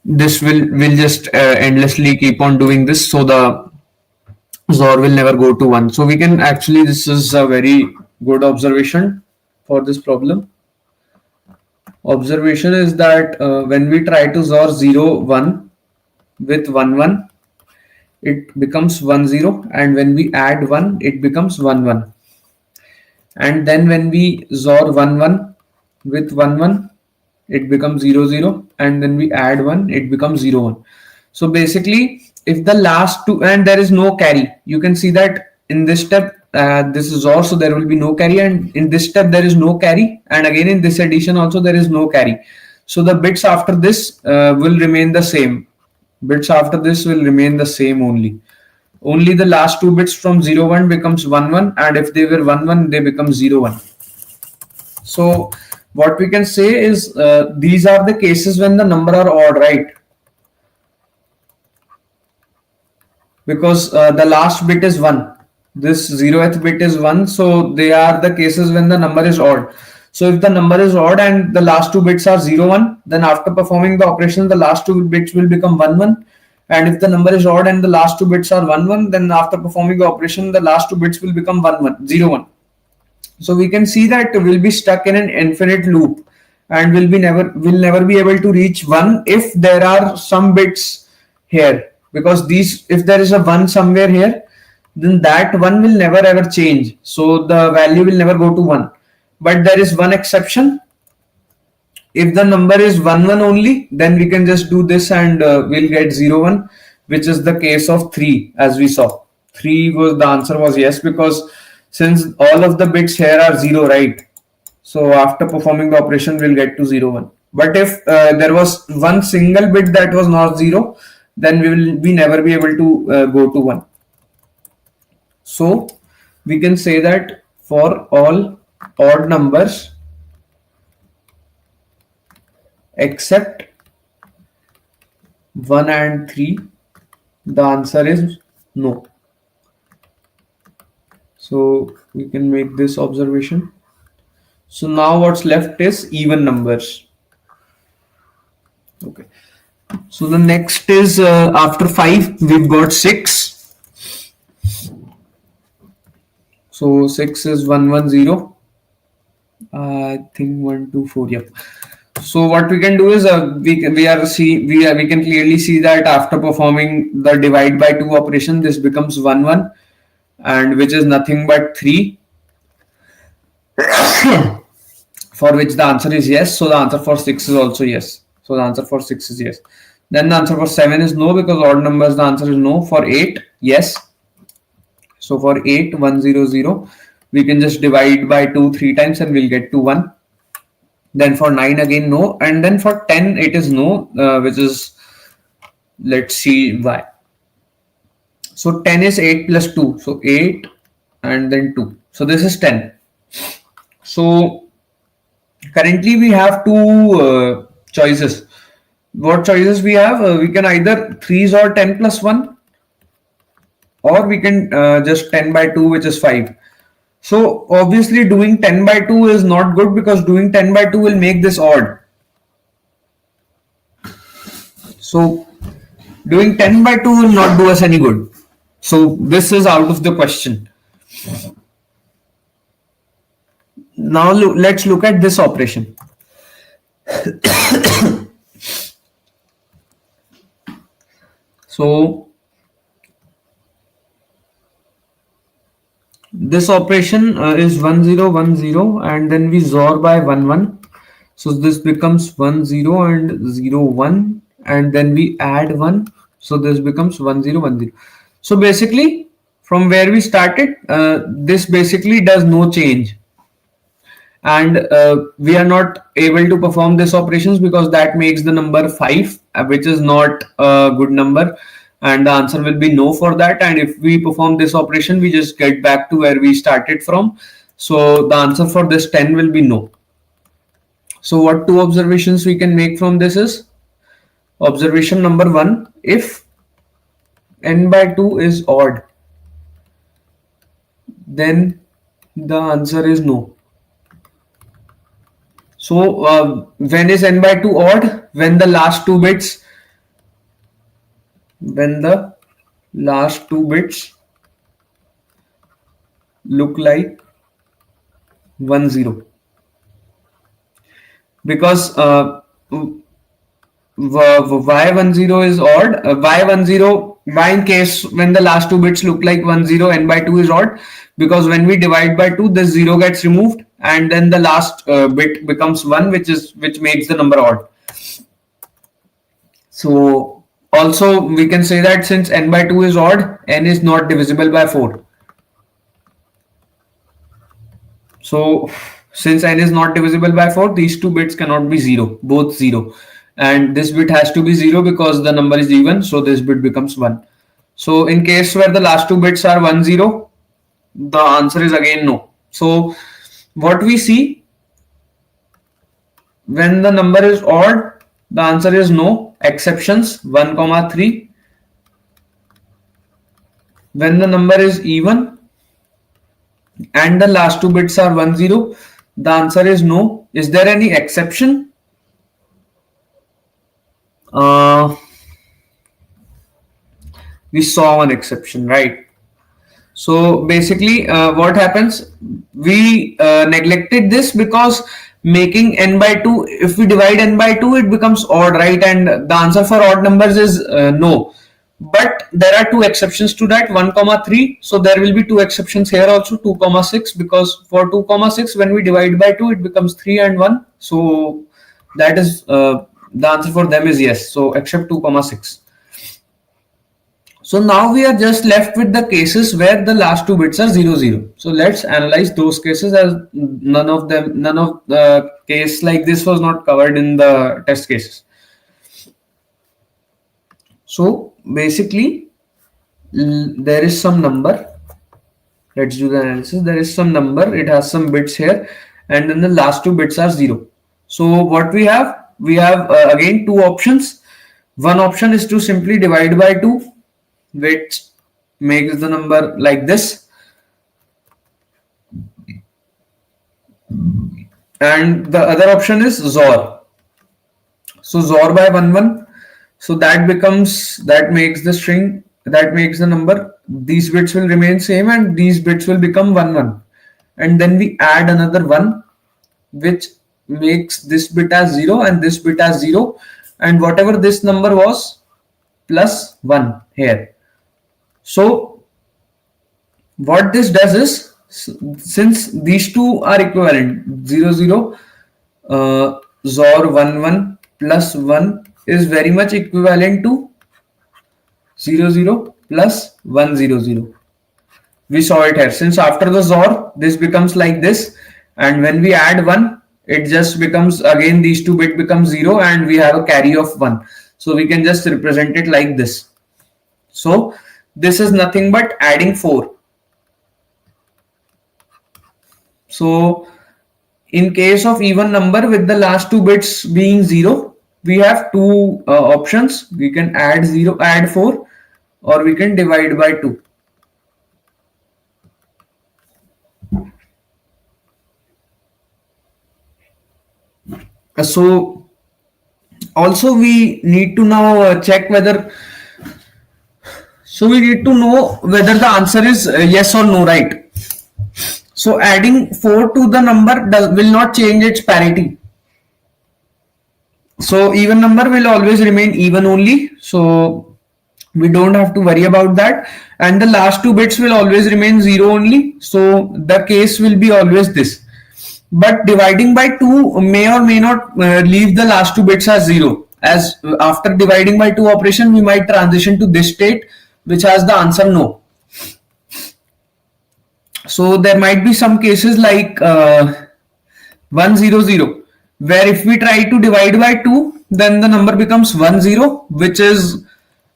S1: this will just endlessly keep on doing this. So the XOR will never go to 1. So we can actually, this is a very good observation for this problem. Observation is that when we try to XOR 0 1 with 1 1, it becomes 1 0, and when we add 1 it becomes 1 1, and then when we XOR 1 1 with 1 1 it becomes 0 0, and then we add 1 it becomes 0 1. So basically if the last two, and there is no carry, you can see that in this step this is XOR, so there will be no carry, and in this step there is no carry, and again in this addition also there is no carry. So the bits after this will remain the same. Bits after this will remain the same only. Only the last two bits from 0 1 becomes 1 1, and if they were 1 1 they become 0 1. So what we can say is these are the cases when the number are odd, right? Because the last bit is 1. This 0th bit is 1, so they are the cases when the number is odd. So if the number is odd and the last two bits are 0 1, then after performing the operation the last two bits will become 1 1, and if the number is odd and the last two bits are 1 1, then after performing the operation the last two bits will become 1 1 0 1. So we can see that we'll be stuck in an infinite loop, and will never be able to reach 1 if there are some bits here, because these, if there is a 1 somewhere here, then that 1 will never ever change, so the value will never go to 1. But there is one exception. If the number is 1 1 only, then we can just do this and we'll get 0 1, which is the case of 3. As we saw, 3 was the answer was yes, because since all of the bits here are 0, right? So after performing the operation we'll get to 0 1. But if there was one single bit that was not 0, then we never be able to go to 1. So we can say that for all odd numbers except 1 and 3, the answer is no. So we can make this observation. So now what's left is even numbers. Okay. So the next is after 5 we've got 6. So 6 is 1 1 0. I think 1 2 4. Yep. So what we can do is we can clearly see that after performing the divide by 2 operation, this becomes 1 1, and which is nothing but 3, for which the answer is yes. So the answer for 6 is also yes. So the answer for 6 is yes. Then the answer for 7 is no, because odd numbers the answer is no. For 8, yes. So for 8 1 0 0, we can just divide by 2 3 times and we'll get to 1. Then for 9 again no, and then for 10 it is no, which is, let's see why. So 10 is 8 plus 2. So 8 and then 2. So this is 10. So currently we have two choices. What choices we have? We can either 3's or 10 plus 1, or we can just 10 by 2, which is 5. So obviously doing 10 by 2 is not good, because doing 10 by 2 will make this odd. So doing 10 by 2 will not do us any good. So this is out of the question. Now let's look at this operation. So this operation is 1010, and then we XOR by 11. So this becomes 10 and 01, and then we add 1. So this becomes 1010. So basically, from where we started, this basically does no change. And we are not able to perform this operations because that makes the number 5, which is not a good number, and the answer will be no for that. And if we perform this operation, we just get back to where we started from. So the answer for this 10 will be no. So what two observations we can make from this is: observation number 1, if n by 2 is odd, then the answer is no. So when is n by 2 odd? When the last two bits look like 1 0, because y10 is odd. Why in case when the last two bits look like 1 0, n by 2 is odd? Because when we divide by 2, this 0 gets removed, and then the last bit becomes 1, which makes the number odd. So also we can say that since n by 2 is odd, n is not divisible by 4. So since n is not divisible by 4, these two bits cannot be 0, both 0. And this bit has to be 0 because the number is even, so this bit becomes 1. So in case where the last two bits are 1 0, the answer is again no. So what we see, when the number is odd, the answer is no. Exceptions 1, 3. When the number is even and the last two bits are 1 0, the answer is no. Is there any exception? We saw one exception, right? So basically what happens, we neglected this because making n by 2, if we divide n by 2, it becomes odd, right? And the answer for odd numbers is no. But there are two exceptions to that, 1, 3. So there will be two exceptions here also, 2, 6, because for 2, 6, when we divide by 2, it becomes 3 and 1. So that is the answer for them is yes. So except 2, 6. So now we are just left with the cases where the last two bits are 0, 0. So let's analyze those cases, as none of the case like this was not covered in the test cases. So basically there is some number. Let's do the analysis. There is some number, it has some bits here, and then the last two bits are 0. So what we have again two options. One option is to simply divide by 2, which makes the number like this, and the other option is XOR. So XOR by 1, 1. So that makes the string, that makes the number, these bits will remain same and these bits will become 1, 1, and then we add another 1, which makes this bit as 0 and this bit as 0, and whatever this number was plus 1 here. So what this does is, since these two are equivalent, 0, 0, XOR 1, 1 plus 1 is very much equivalent to 0, 0 plus 1, 0, 0. We saw it here. Since after the XOR, this becomes like this, and when we add 1, it just becomes, again these two bit becomes 0, and we have a carry of 1. So we can just represent it like this. So this is nothing but adding 4. So in case of even number with the last two bits being 0, we have two options. We can add 0, add 4, or we can divide by 2. So also we need to now check whether, so we need to know whether the answer is yes or no, right? So adding 4 to the number will not change its parity. So even number will always remain even only. So we don't have to worry about that. And the last two bits will always remain 0 only. So the case will be always this. But dividing by 2 may or may not leave the last two bits as 0. As after dividing by 2 operation, we might transition to this state, which has the answer no. So there might be some cases like 100, where if we try to divide by 2, then the number becomes 10, which is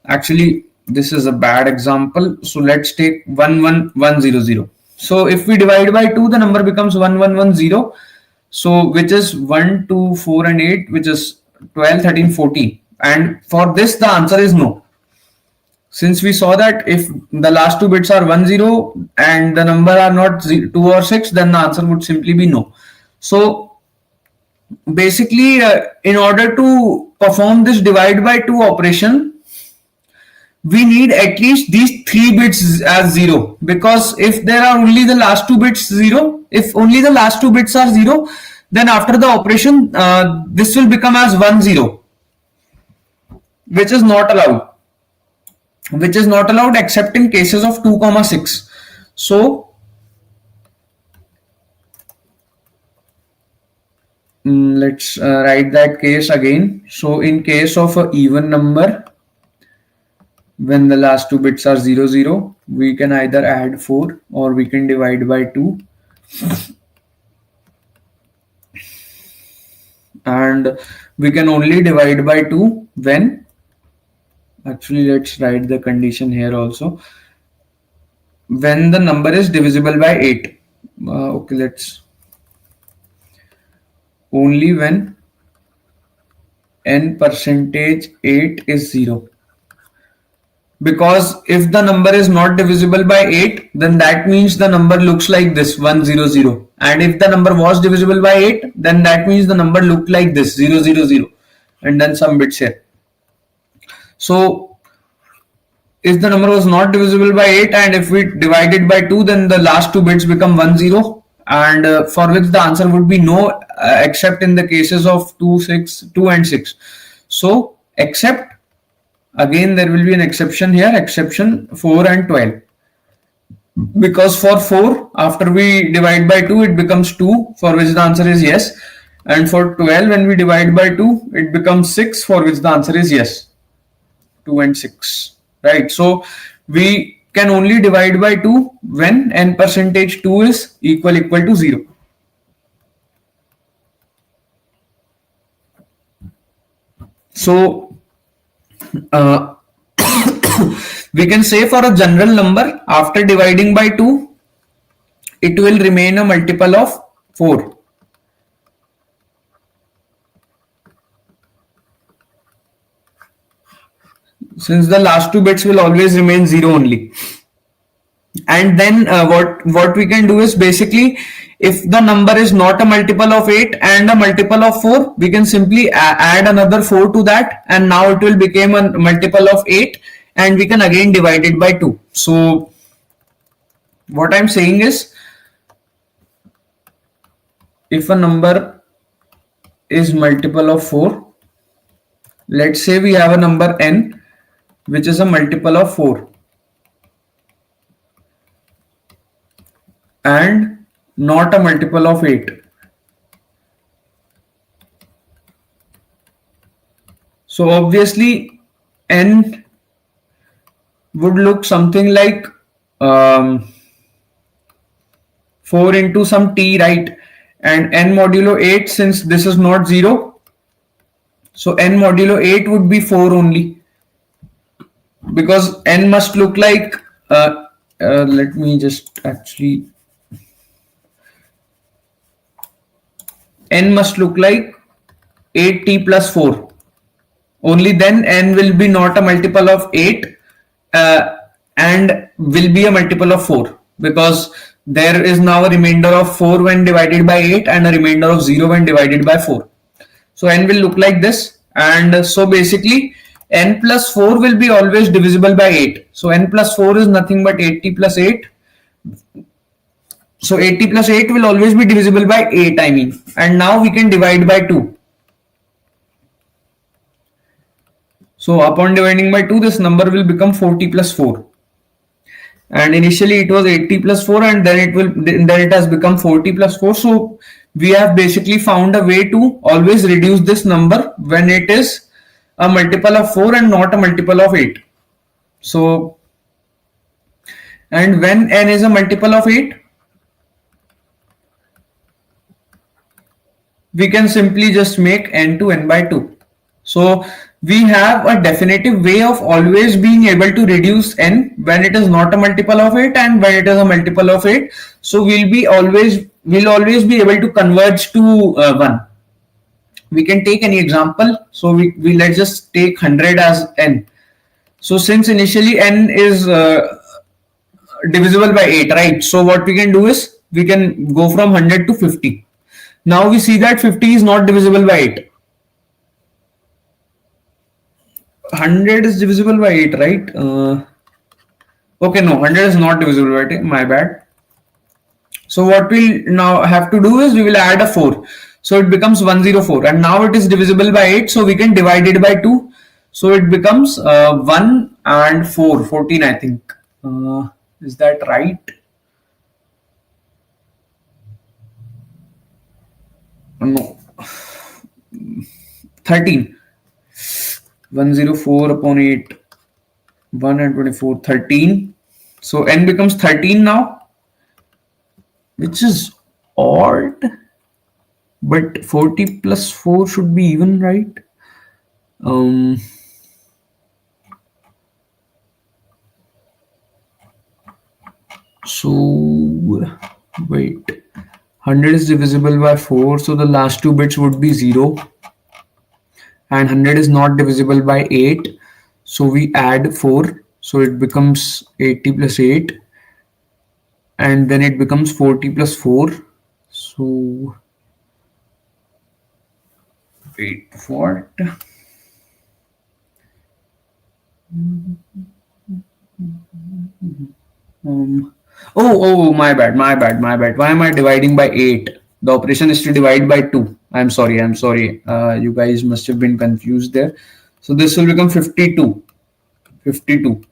S1: actually, this is a bad example. So let's take 11100. So if we divide by 2, the number becomes 1110. So which is 1, 2, 4 and 8, which is 12, 13, 14. And for this, the answer is no. Since we saw that if the last two bits are 10 and the number are not 2 or 6, then the answer would simply be no. So basically, in order to perform this divide by 2 operation, we need at least these 3 bits as 0, because if there are only the last two bits 0, if only the last two bits are 0, then after the operation this will become as 10, which is not allowed except in cases of 2, 6. So let's write that case again. So in case of an even number, when the last two bits are 00, we can either add 4 or we can divide by 2. And we can only divide by 2 when, actually let's write the condition here also, when the number is divisible by 8. Okay, let's, only when n percentage 8 is 0. Because if the number is not divisible by 8, then that means the number looks like this, 100. And if the number was divisible by 8, then that means the number looked like this, 000, and then some bits here. So if the number was not divisible by 8 and if we divide it by 2, then the last two bits become 10, and for which the answer would be no, except in the cases of 2 and 6. So except, again there will be an exception here, exception 4 and 12, because for 4 after we divide by 2 it becomes 2, for which the answer is yes, and for 12 when we divide by 2 it becomes 6, for which the answer is yes, 2 and 6, right? So we can only divide by 2 when n percentage 2 is equal to 0. So we can say for a general number, after dividing by 2, it will remain a multiple of 4. Since the last two bits will always remain 0 only. And then what we can do is, basically, if the number is not a multiple of 8 and a multiple of 4, we can simply add another 4 to that, and now it will become a multiple of 8, and we can again divide it by 2. So what I'm saying is, if a number is multiple of 4, let's say we have a number n which is a multiple of 4 and not a multiple of 8. So obviously n would look something like 4 into some t, right? And n modulo 8, since this is not 0, so n modulo 8 would be 4 only. because n must look like let me just actually n must look like 8t plus 4. Only then n will be not a multiple of 8 uh, and will be a multiple of 4, because there is now a remainder of 4 when divided by 8 and a remainder of 0 when divided by 4. So n will look like this, and so basically n plus 4 will be always divisible by 8. So n plus 4 is nothing but 80 plus 8. So 80 plus 8 will always be divisible by 8, I mean, and now we can divide by 2. So upon dividing by 2, this number will become 40 plus 4. And initially it was 80 plus 4, and then it has become 40 plus 4. So we have basically found a way to always reduce this number when it is a multiple of 4 and not a multiple of 8. So, and when n is a multiple of 8, we can simply just make n to n by 2. So we have a definitive way of always being able to reduce n when it is not a multiple of 8 and when it is a multiple of 8. So we'll always be able to converge to 1. We can take any example. So we let's just take 100 as n. So since initially n is divisible by 8, right? So what we can do is we can go from 100 to 50. Now we see that 50 is not divisible by 8. 100 is divisible by 8, right? Okay, no, 100 is not divisible by 8. My bad. So what we'll now have to do is we will add a 4. So it becomes 104, and now it is divisible by 8. So we can divide it by 2. So it becomes 1 and 4, 14, I think. Is that right? No. 13. 104 upon 8. 1 and 24, 13. So n becomes 13 now, which is odd. But 40 plus 4 should be even, right? So wait, 100 is divisible by 4, so the last two bits would be 0, and 100 is not divisible by 8, so we add 4, so it becomes 80 plus 8, and then it becomes 40 plus 4. So wait, what? Oh, my bad. Why am I dividing by 8? The operation is to divide by 2. I'm sorry. You guys must have been confused there. So this will become 52. 52.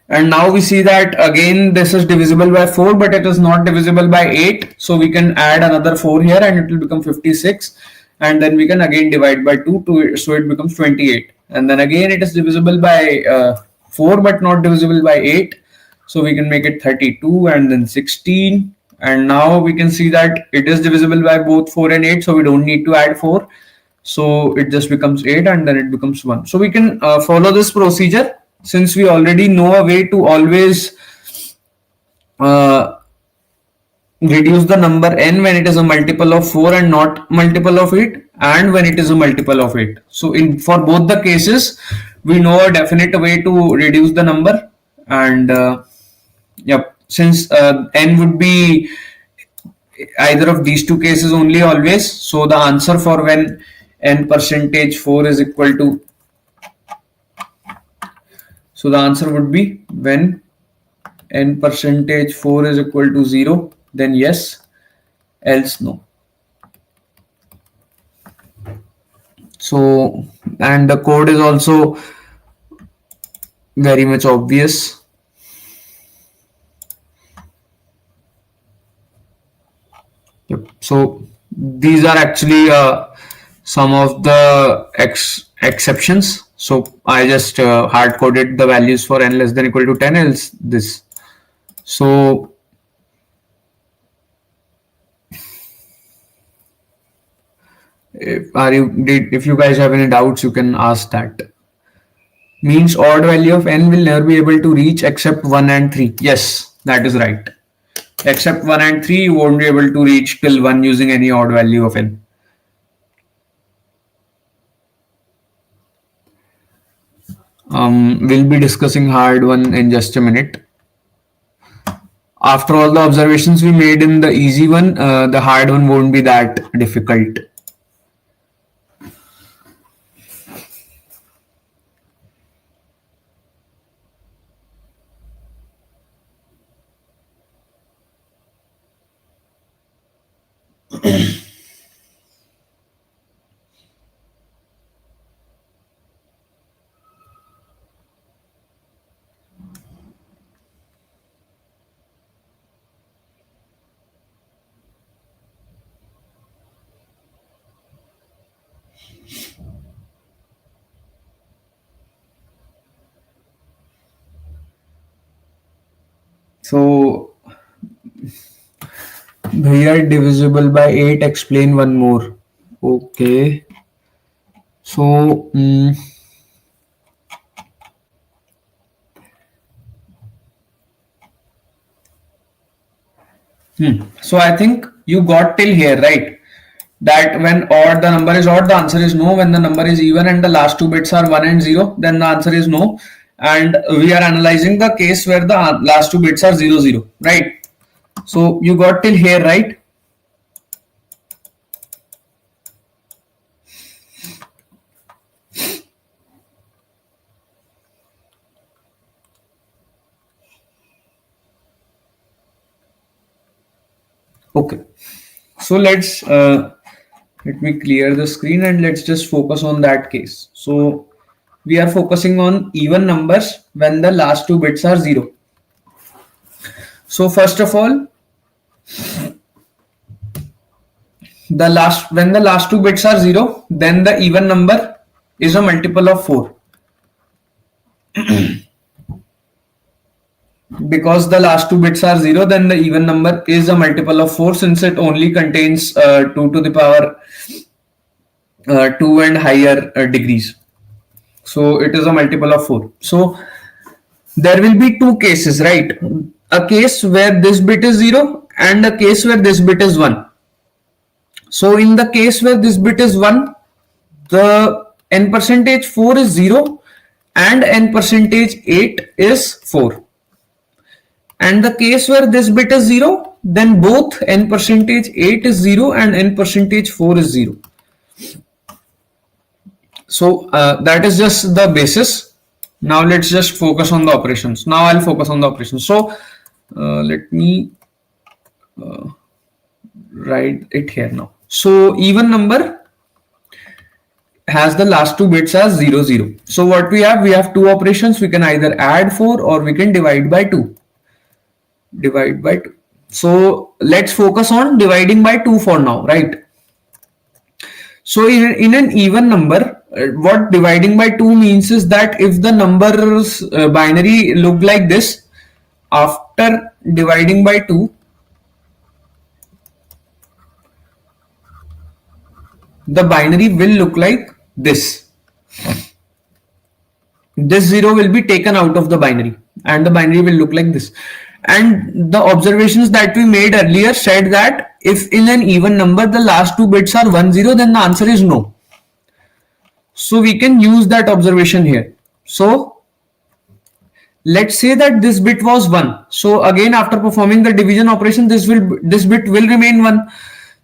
S1: And now we see that again this is divisible by 4, but it is not divisible by 8. So we can add another 4 here and it will become 56. And then we can again divide by 2, so it becomes 28. And then again it is divisible by 4 but not divisible by 8. So we can make it 32 and then 16. And now we can see that it is divisible by both 4 and 8. So we don't need to add 4. So it just becomes 8 and then it becomes 1. So we can follow this procedure since we already know a way to always reduce the number n when it is a multiple of 4 and not multiple of 8, and when it is a multiple of 8. So for both the cases, we know a definite way to reduce the number, and yep, since n would be either of these two cases only always, so the answer for when n percentage 4 is equal to, so the answer would be when n percentage 4 is equal to 0, then yes, else no. So, and the code is also very much obvious. Yep. So these are actually some of the exceptions. So I just hard coded the values for n less than equal to 10, else this. So if you guys have any doubts, you can ask that. Means odd value of n will never be able to reach except 1 and 3. Yes, that is right. Except 1 and 3, you won't be able to reach till 1 using any odd value of n. We'll be discussing hard one in just a minute. After all the observations we made in the easy one, the hard one won't be that difficult. So, here divisible by 8, explain one more. Okay. So, so I think you got till here, right? That when odd, the number is odd, the answer is no. When the number is even and the last two bits are 1 and 0, then the answer is no. And we are analyzing the case where the last two bits are 0, 0, right? So you got till here, right? Okay. So let me clear the screen and let's just focus on that case. So we are focusing on even numbers when the last two bits are 0. So first of all, when the last two bits are 0, then the even number is a multiple of 4. Because the last two bits are 0, then the even number is a multiple of 4 since it only contains 2 to the power 2 and higher degrees. So it is a multiple of 4. So there will be two cases, right? A case where this bit is 0 and a case where this bit is 1. So in the case where this bit is 1, the n percentage 4 is 0 and n percentage 8 is 4. And the case where this bit is 0, then both n percentage 8 is 0 and n percentage 4 is 0. So that is just the basis. Now let's just focus on the operations. Now I'll focus on the operations. So let me write it here now. So even number has the last two bits as 0, 0. So what we have two operations. We can either add 4 or we can divide by 2. Divide by 2. So let's focus on dividing by 2 for now, right? So in an even number, what dividing by 2 means is that if the numbers binary look like this, after dividing by 2, the binary will look like this. This 0 will be taken out of the binary and the binary will look like this. And the observations that we made earlier said that if in an even number the last two bits are 1, 0, then the answer is no. So we can use that observation here. So let's say that this bit was 1. So again, after performing the division operation, this bit will remain 1.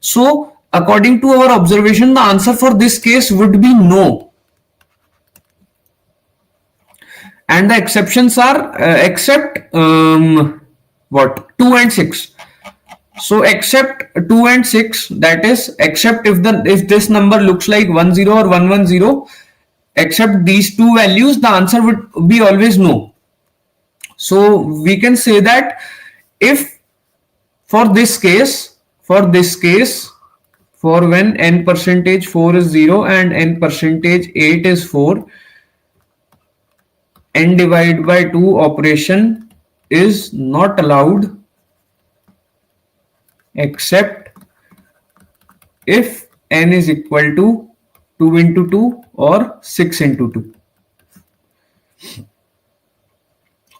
S1: So according to our observation, the answer for this case would be no. And the exceptions are except what 2 and 6. So except 2 and 6, that is except if this number looks like 10 or 110, except these two values, the answer would be always no. So we can say that if for this case, for when n percentage 4 is 0 and n percentage 8 is 4, n divided by 2 operation is not allowed except if n is equal to 2 into 2 or 6 into 2.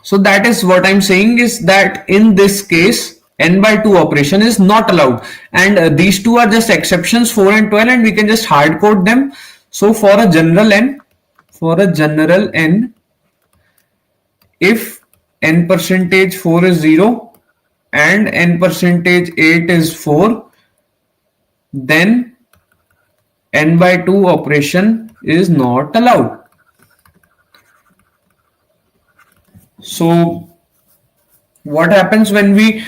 S1: So that is what I'm saying, is that in this case n by 2 operation is not allowed, and these two are just exceptions, 4 and 12, and we can just hard code them. So for a general n, if n percentage 4 is 0 and n percentage 8 is 4, then n by 2 operation is not allowed. So what happens when we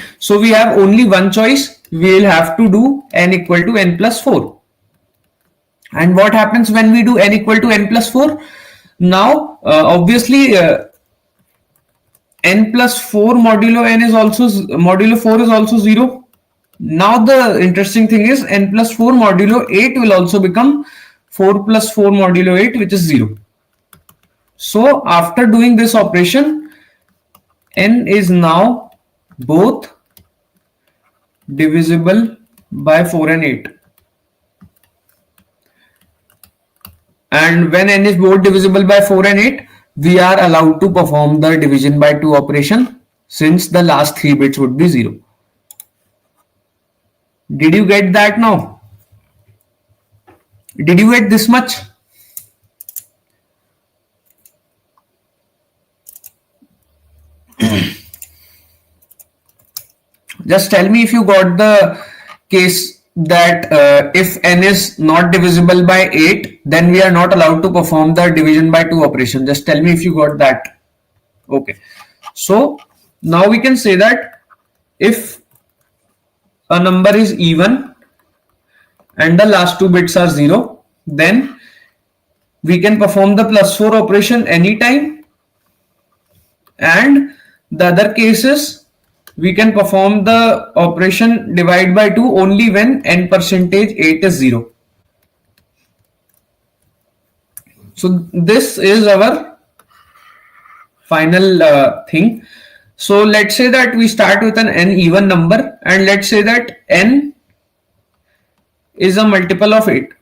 S1: have only one choice, we'll have to do n equal to n plus 4. And what happens when we do n equal to n plus 4? Now obviously n plus 4 modulo n is also modulo 4 is also 0. Now the interesting thing is n plus 4 modulo 8 will also become 4 plus 4 modulo 8, which is 0. So after doing this operation, n is now both divisible by 4 and 8. And when n is both divisible by 4 and 8, we are allowed to perform the division by 2 operation, since the last 3 bits would be 0. Did you get that now? Did you get this much? Just tell me if you got the case that if n is not divisible by 8, then we are not allowed to perform the division by 2 operation. Just tell me if you got that. Okay. So now we can say that if a number is even and the last 2 bits are 0, then we can perform the plus 4 operation anytime, and the other cases we can perform the operation divide by 2 only when n percentage 8 is 0. So this is our final thing. So let's say that we start with an n even number, and let's say that n is a multiple of 8.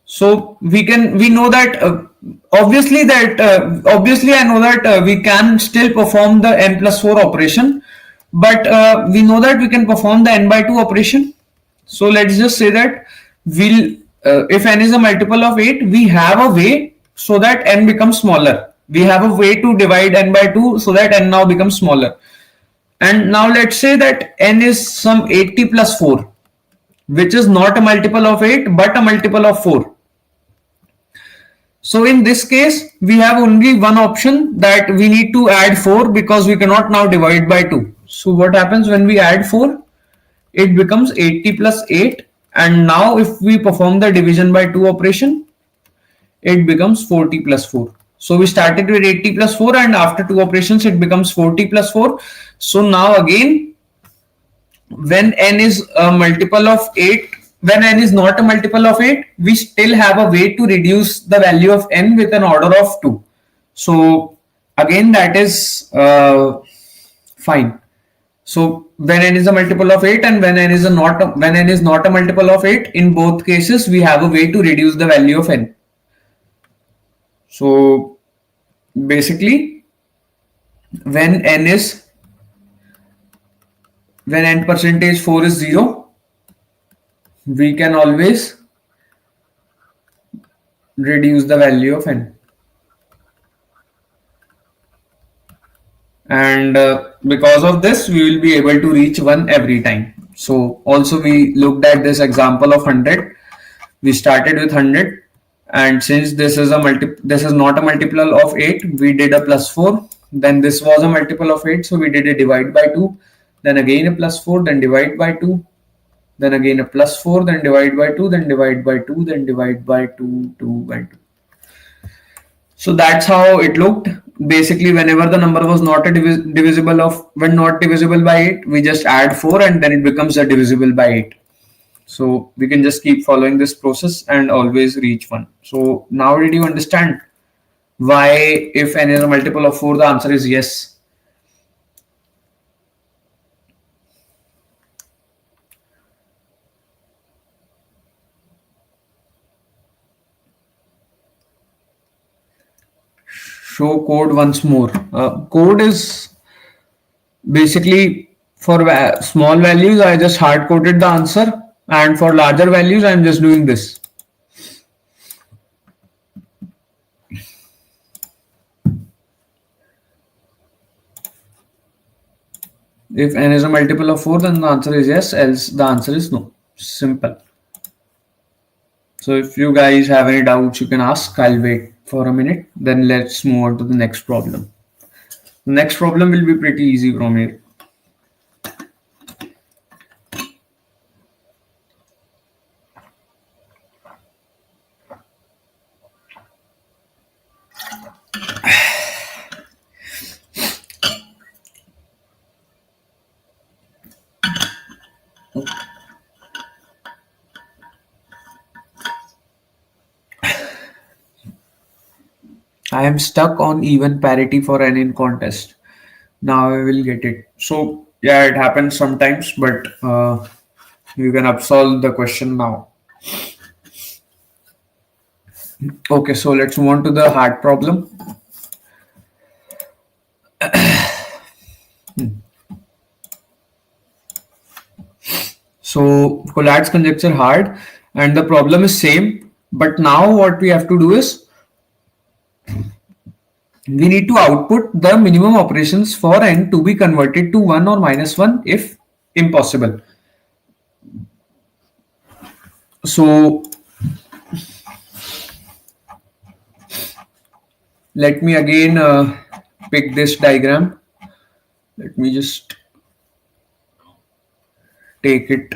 S1: So we know that obviously I know that we can still perform the n plus 4 operation, but we know that we can perform the n by 2 operation. So let's just say that we'll if n is a multiple of 8, we have a way so that n becomes smaller. We have a way to divide n by 2 so that n now becomes smaller. And now let's say that n is some 80 plus 4, which is not a multiple of 8 but a multiple of 4. So in this case, we have only one option, that we need to add 4, because we cannot now divide by 2. So what happens when we add 4? It becomes 80 plus 8, and now if we perform the division by 2 operation, it becomes 40 plus 4. So we started with 80 plus 4, and after 2 operations it becomes 40 plus 4. So now again, when n is a multiple of 8, when n is not a multiple of 8, we still have a way to reduce the value of n with an order of 2. So again, that is fine. So when n is a multiple of 8 and when n is not a multiple of 8, in both cases we have a way to reduce the value of n. So basically, when n percentage 4 is 0, we can always reduce the value of n. And because of this, we will be able to reach 1 every time. So also we looked at this example of 100. We started with 100, and since this is not a multiple of 8, we did a plus 4. Then this was a multiple of 8, so we did a divide by 2. Then again a plus 4, then divide by 2. Then again a plus 4, then divide by 2, then divide by 2, then divide by 2, 2, and 2. So that's how it looked. Basically, whenever the number was not a divisible of, when not divisible by 8, we just add 4 and then it becomes a divisible by 8. So we can just keep following this process and always reach 1. So now did you understand why if n is a multiple of 4, the answer is yes? show code once more. Code is basically for small values, I just hard coded the answer, and for larger values, I'm just doing this. If n is a multiple of 4, then the answer is yes, else the answer is no. Simple. So if you guys have any doubts, you can ask. I'll wait for a minute. Then let's move on to the next problem. The next problem will be pretty easy from here. I am stuck on even parity for n in contest. Now I will get it. So yeah, it happens sometimes, but you can absolve the question now. Okay, so let's move on to the hard problem. So Collatz conjecture hard, and the problem is same, but now what we have to do is we need to output the minimum operations for n to be converted to 1 or -1 if impossible. So let me again pick this diagram. Let me just take it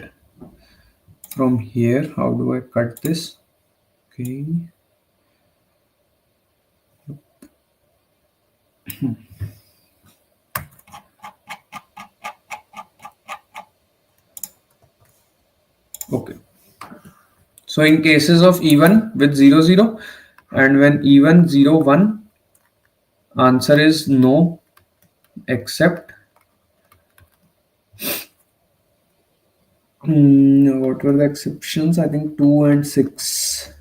S1: from here. How do I cut this? Okay. Okay. So in cases of even with 0 0 and when even 0 1, answer is no, except what were the exceptions? I think 2 and 6.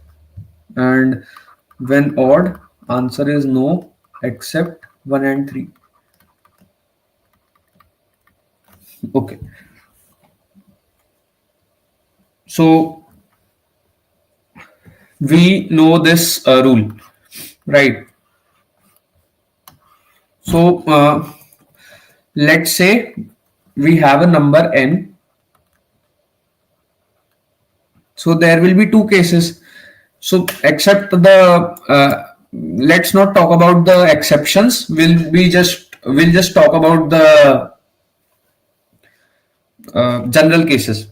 S1: And when odd, answer is no, except 1 and 3. Okay. So we know this rule, right? So let's say we have a number n. So there will be two cases. So except the let's not talk about the exceptions. We'll just talk about the general cases.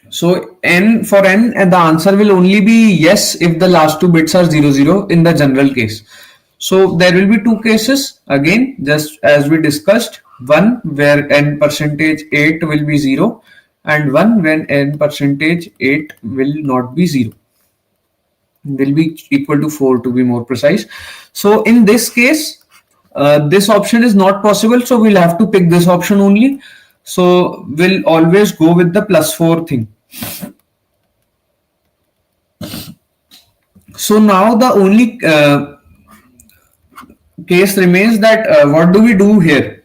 S1: So n for n, and the answer will only be yes if the last two bits are 0 0 in the general case. So there will be two cases again, just as we discussed. One where n percentage 8 will be 0, and one when n percentage 8 will not be 0, will be equal to 4 to be more precise. So in this case, this option is not possible, so we'll have to pick this option only. So we'll always go with the +4 thing. So now the only case remains that what do we do here?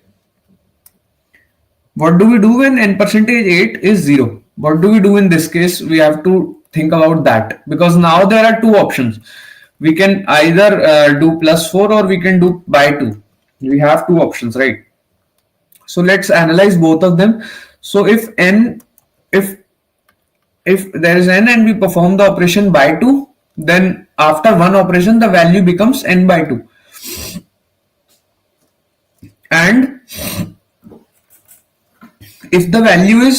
S1: What do we do when n percentage 8 is 0? What do we do in this case? We have to think about that, because now there are two options. We can either do +4 or we can do by 2. We have two options, right? So let's analyze both of them. So if there is n and we perform the operation by 2, then after one operation the value becomes n by 2. And if the value is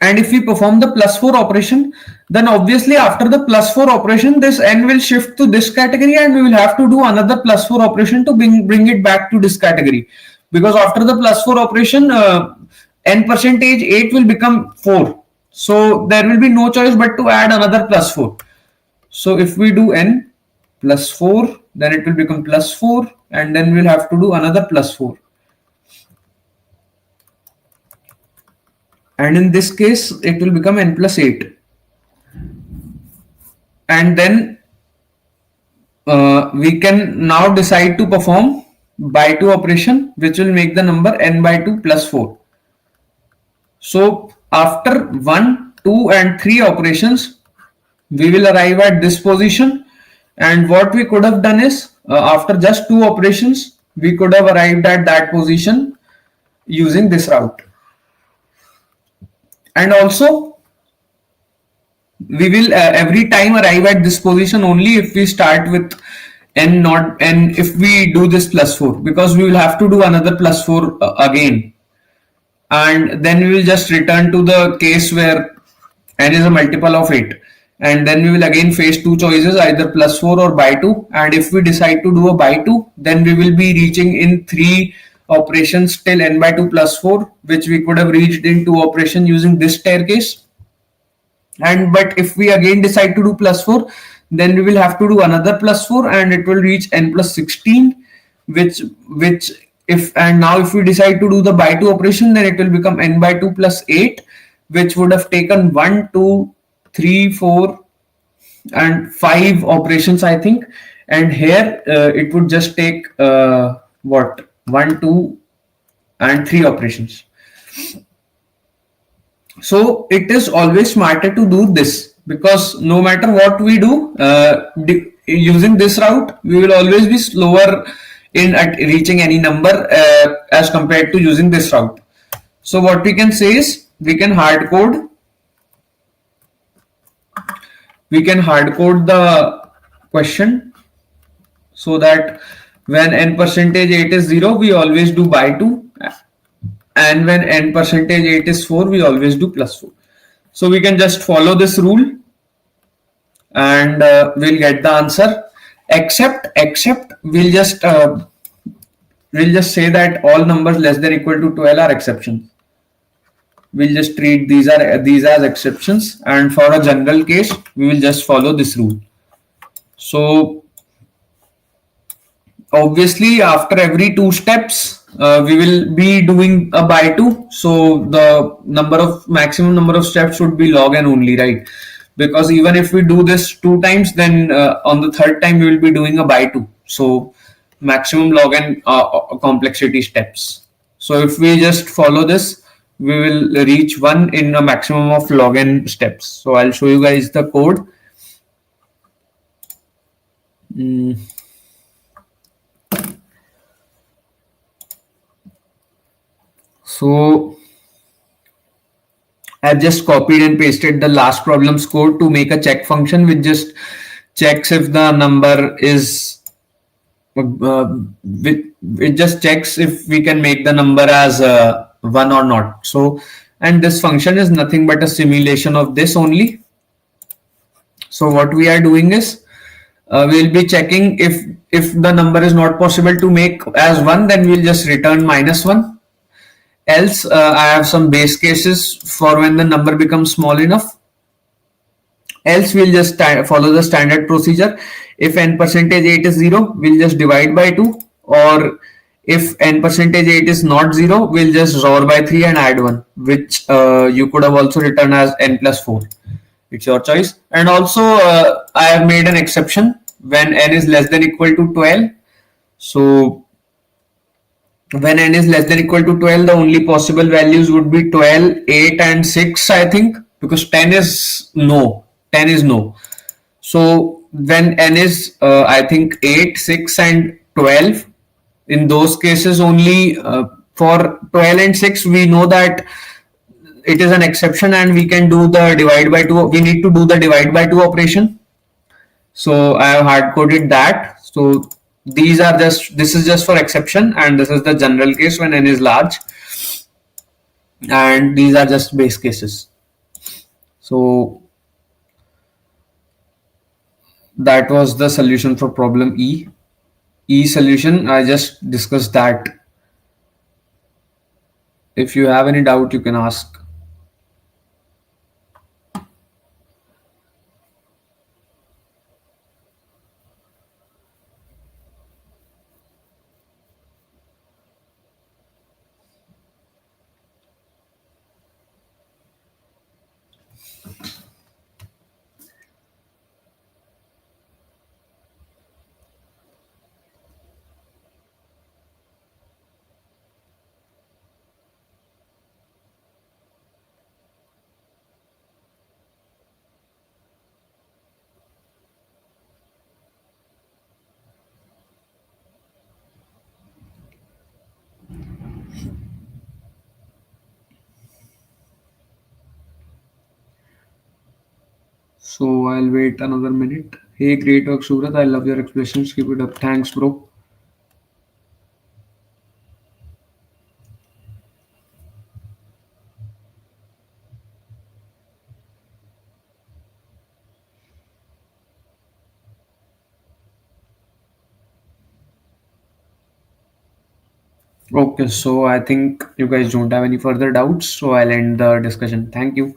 S1: and if we perform the +4 operation, then obviously after the +4 operation this n will shift to this category, and we will have to do another +4 operation to bring it back to this category, because after the +4 operation n percentage 8 will become 4. So there will be no choice but to add another +4. So if we do n +4, then it will become +4, and then we'll have to do another +4. And in this case, it will become n + 8. And then we can now decide to perform by 2 operation, which will make the number n by 2 plus 4. So after 1, 2 and 3 operations, we will arrive at this position, and what we could have done is after just 2 operations we could have arrived at that position using this route. And also we will every time arrive at this position only if we start with n not n, if we do this plus 4, because we will have to do another plus 4 again, and then we will just return to the case where n is a multiple of 8, and then we will again face two choices, either plus 4 or by 2, and if we decide to do a by 2, then we will be reaching in 3 operations till n by 2 plus 4, which we could have reached in 2 operations using this staircase. And but if we again decide to do plus 4, then we will have to do another plus 4 and it will reach n plus 16, which if, and now if we decide to do the by 2 operation, then it will become n by 2 plus 8, which would have taken 1 2 3 4 and 5 operations, I think. And here it would just take what, 1 2 and 3 operations. So it is always smarter to do this, because no matter what we do, using this route, we will always be slower in at reaching any number as compared to using this route. So what we can say is we can hard code the question so that when n percentage 8 is 0, we always do by 2, and when n percentage 8 is 4, we always do plus 4. So we can just follow this rule and we'll get the answer, except we'll just say that all numbers less than equal to 12 are exceptions. We'll just treat these as exceptions, and for a general case we will just follow this rule. So obviously after every 2 steps we will be doing a by 2, so the maximum number of steps would be log n only, right? Because even if we do this 2 times, then on the 3rd time we will be doing a by 2, so maximum log n complexity steps. So if we just follow this, we will reach 1 in a maximum of log n steps. So I'll show you guys the code. So I've just copied and pasted the last problem's code to make a check function which just checks if the number is it just checks if we can make the number as 1 or not. So, and this function is nothing but a simulation of this only. So what we are doing is we'll be checking if the number is not possible to make as 1, then we'll just return -1. Else I have some base cases for when the number becomes small enough. Else we'll just follow the standard procedure. If n percentage 8 is 0, we'll just divide by 2, or if n percentage 8 is not 0, we'll just ROR by 3 and add 1, which you could have also written as n plus 4. It's your choice. And also I have made an exception when n is less than equal to 12. So when n is less than equal to 12, the only possible values would be 12, 8 and 6, I think, because 10 is no. 10 is no. So when n is I think 8, 6 and 12, in those cases only for 12 and 6 we know that it is an exception and we can do the divide by 2. We need to do the divide by 2 operation. So I have hard coded that. So these are just, this is just for exception, and this is the general case when n is large, and these are just base cases. So that was the solution for problem E solution. I just discussed that. If you have any doubt, you can ask. So I'll wait another minute. Hey, great work, Suvrat. I love your expressions. Keep it up. Thanks, bro. Okay, so I think you guys don't have any further doubts, so I'll end the discussion. Thank you.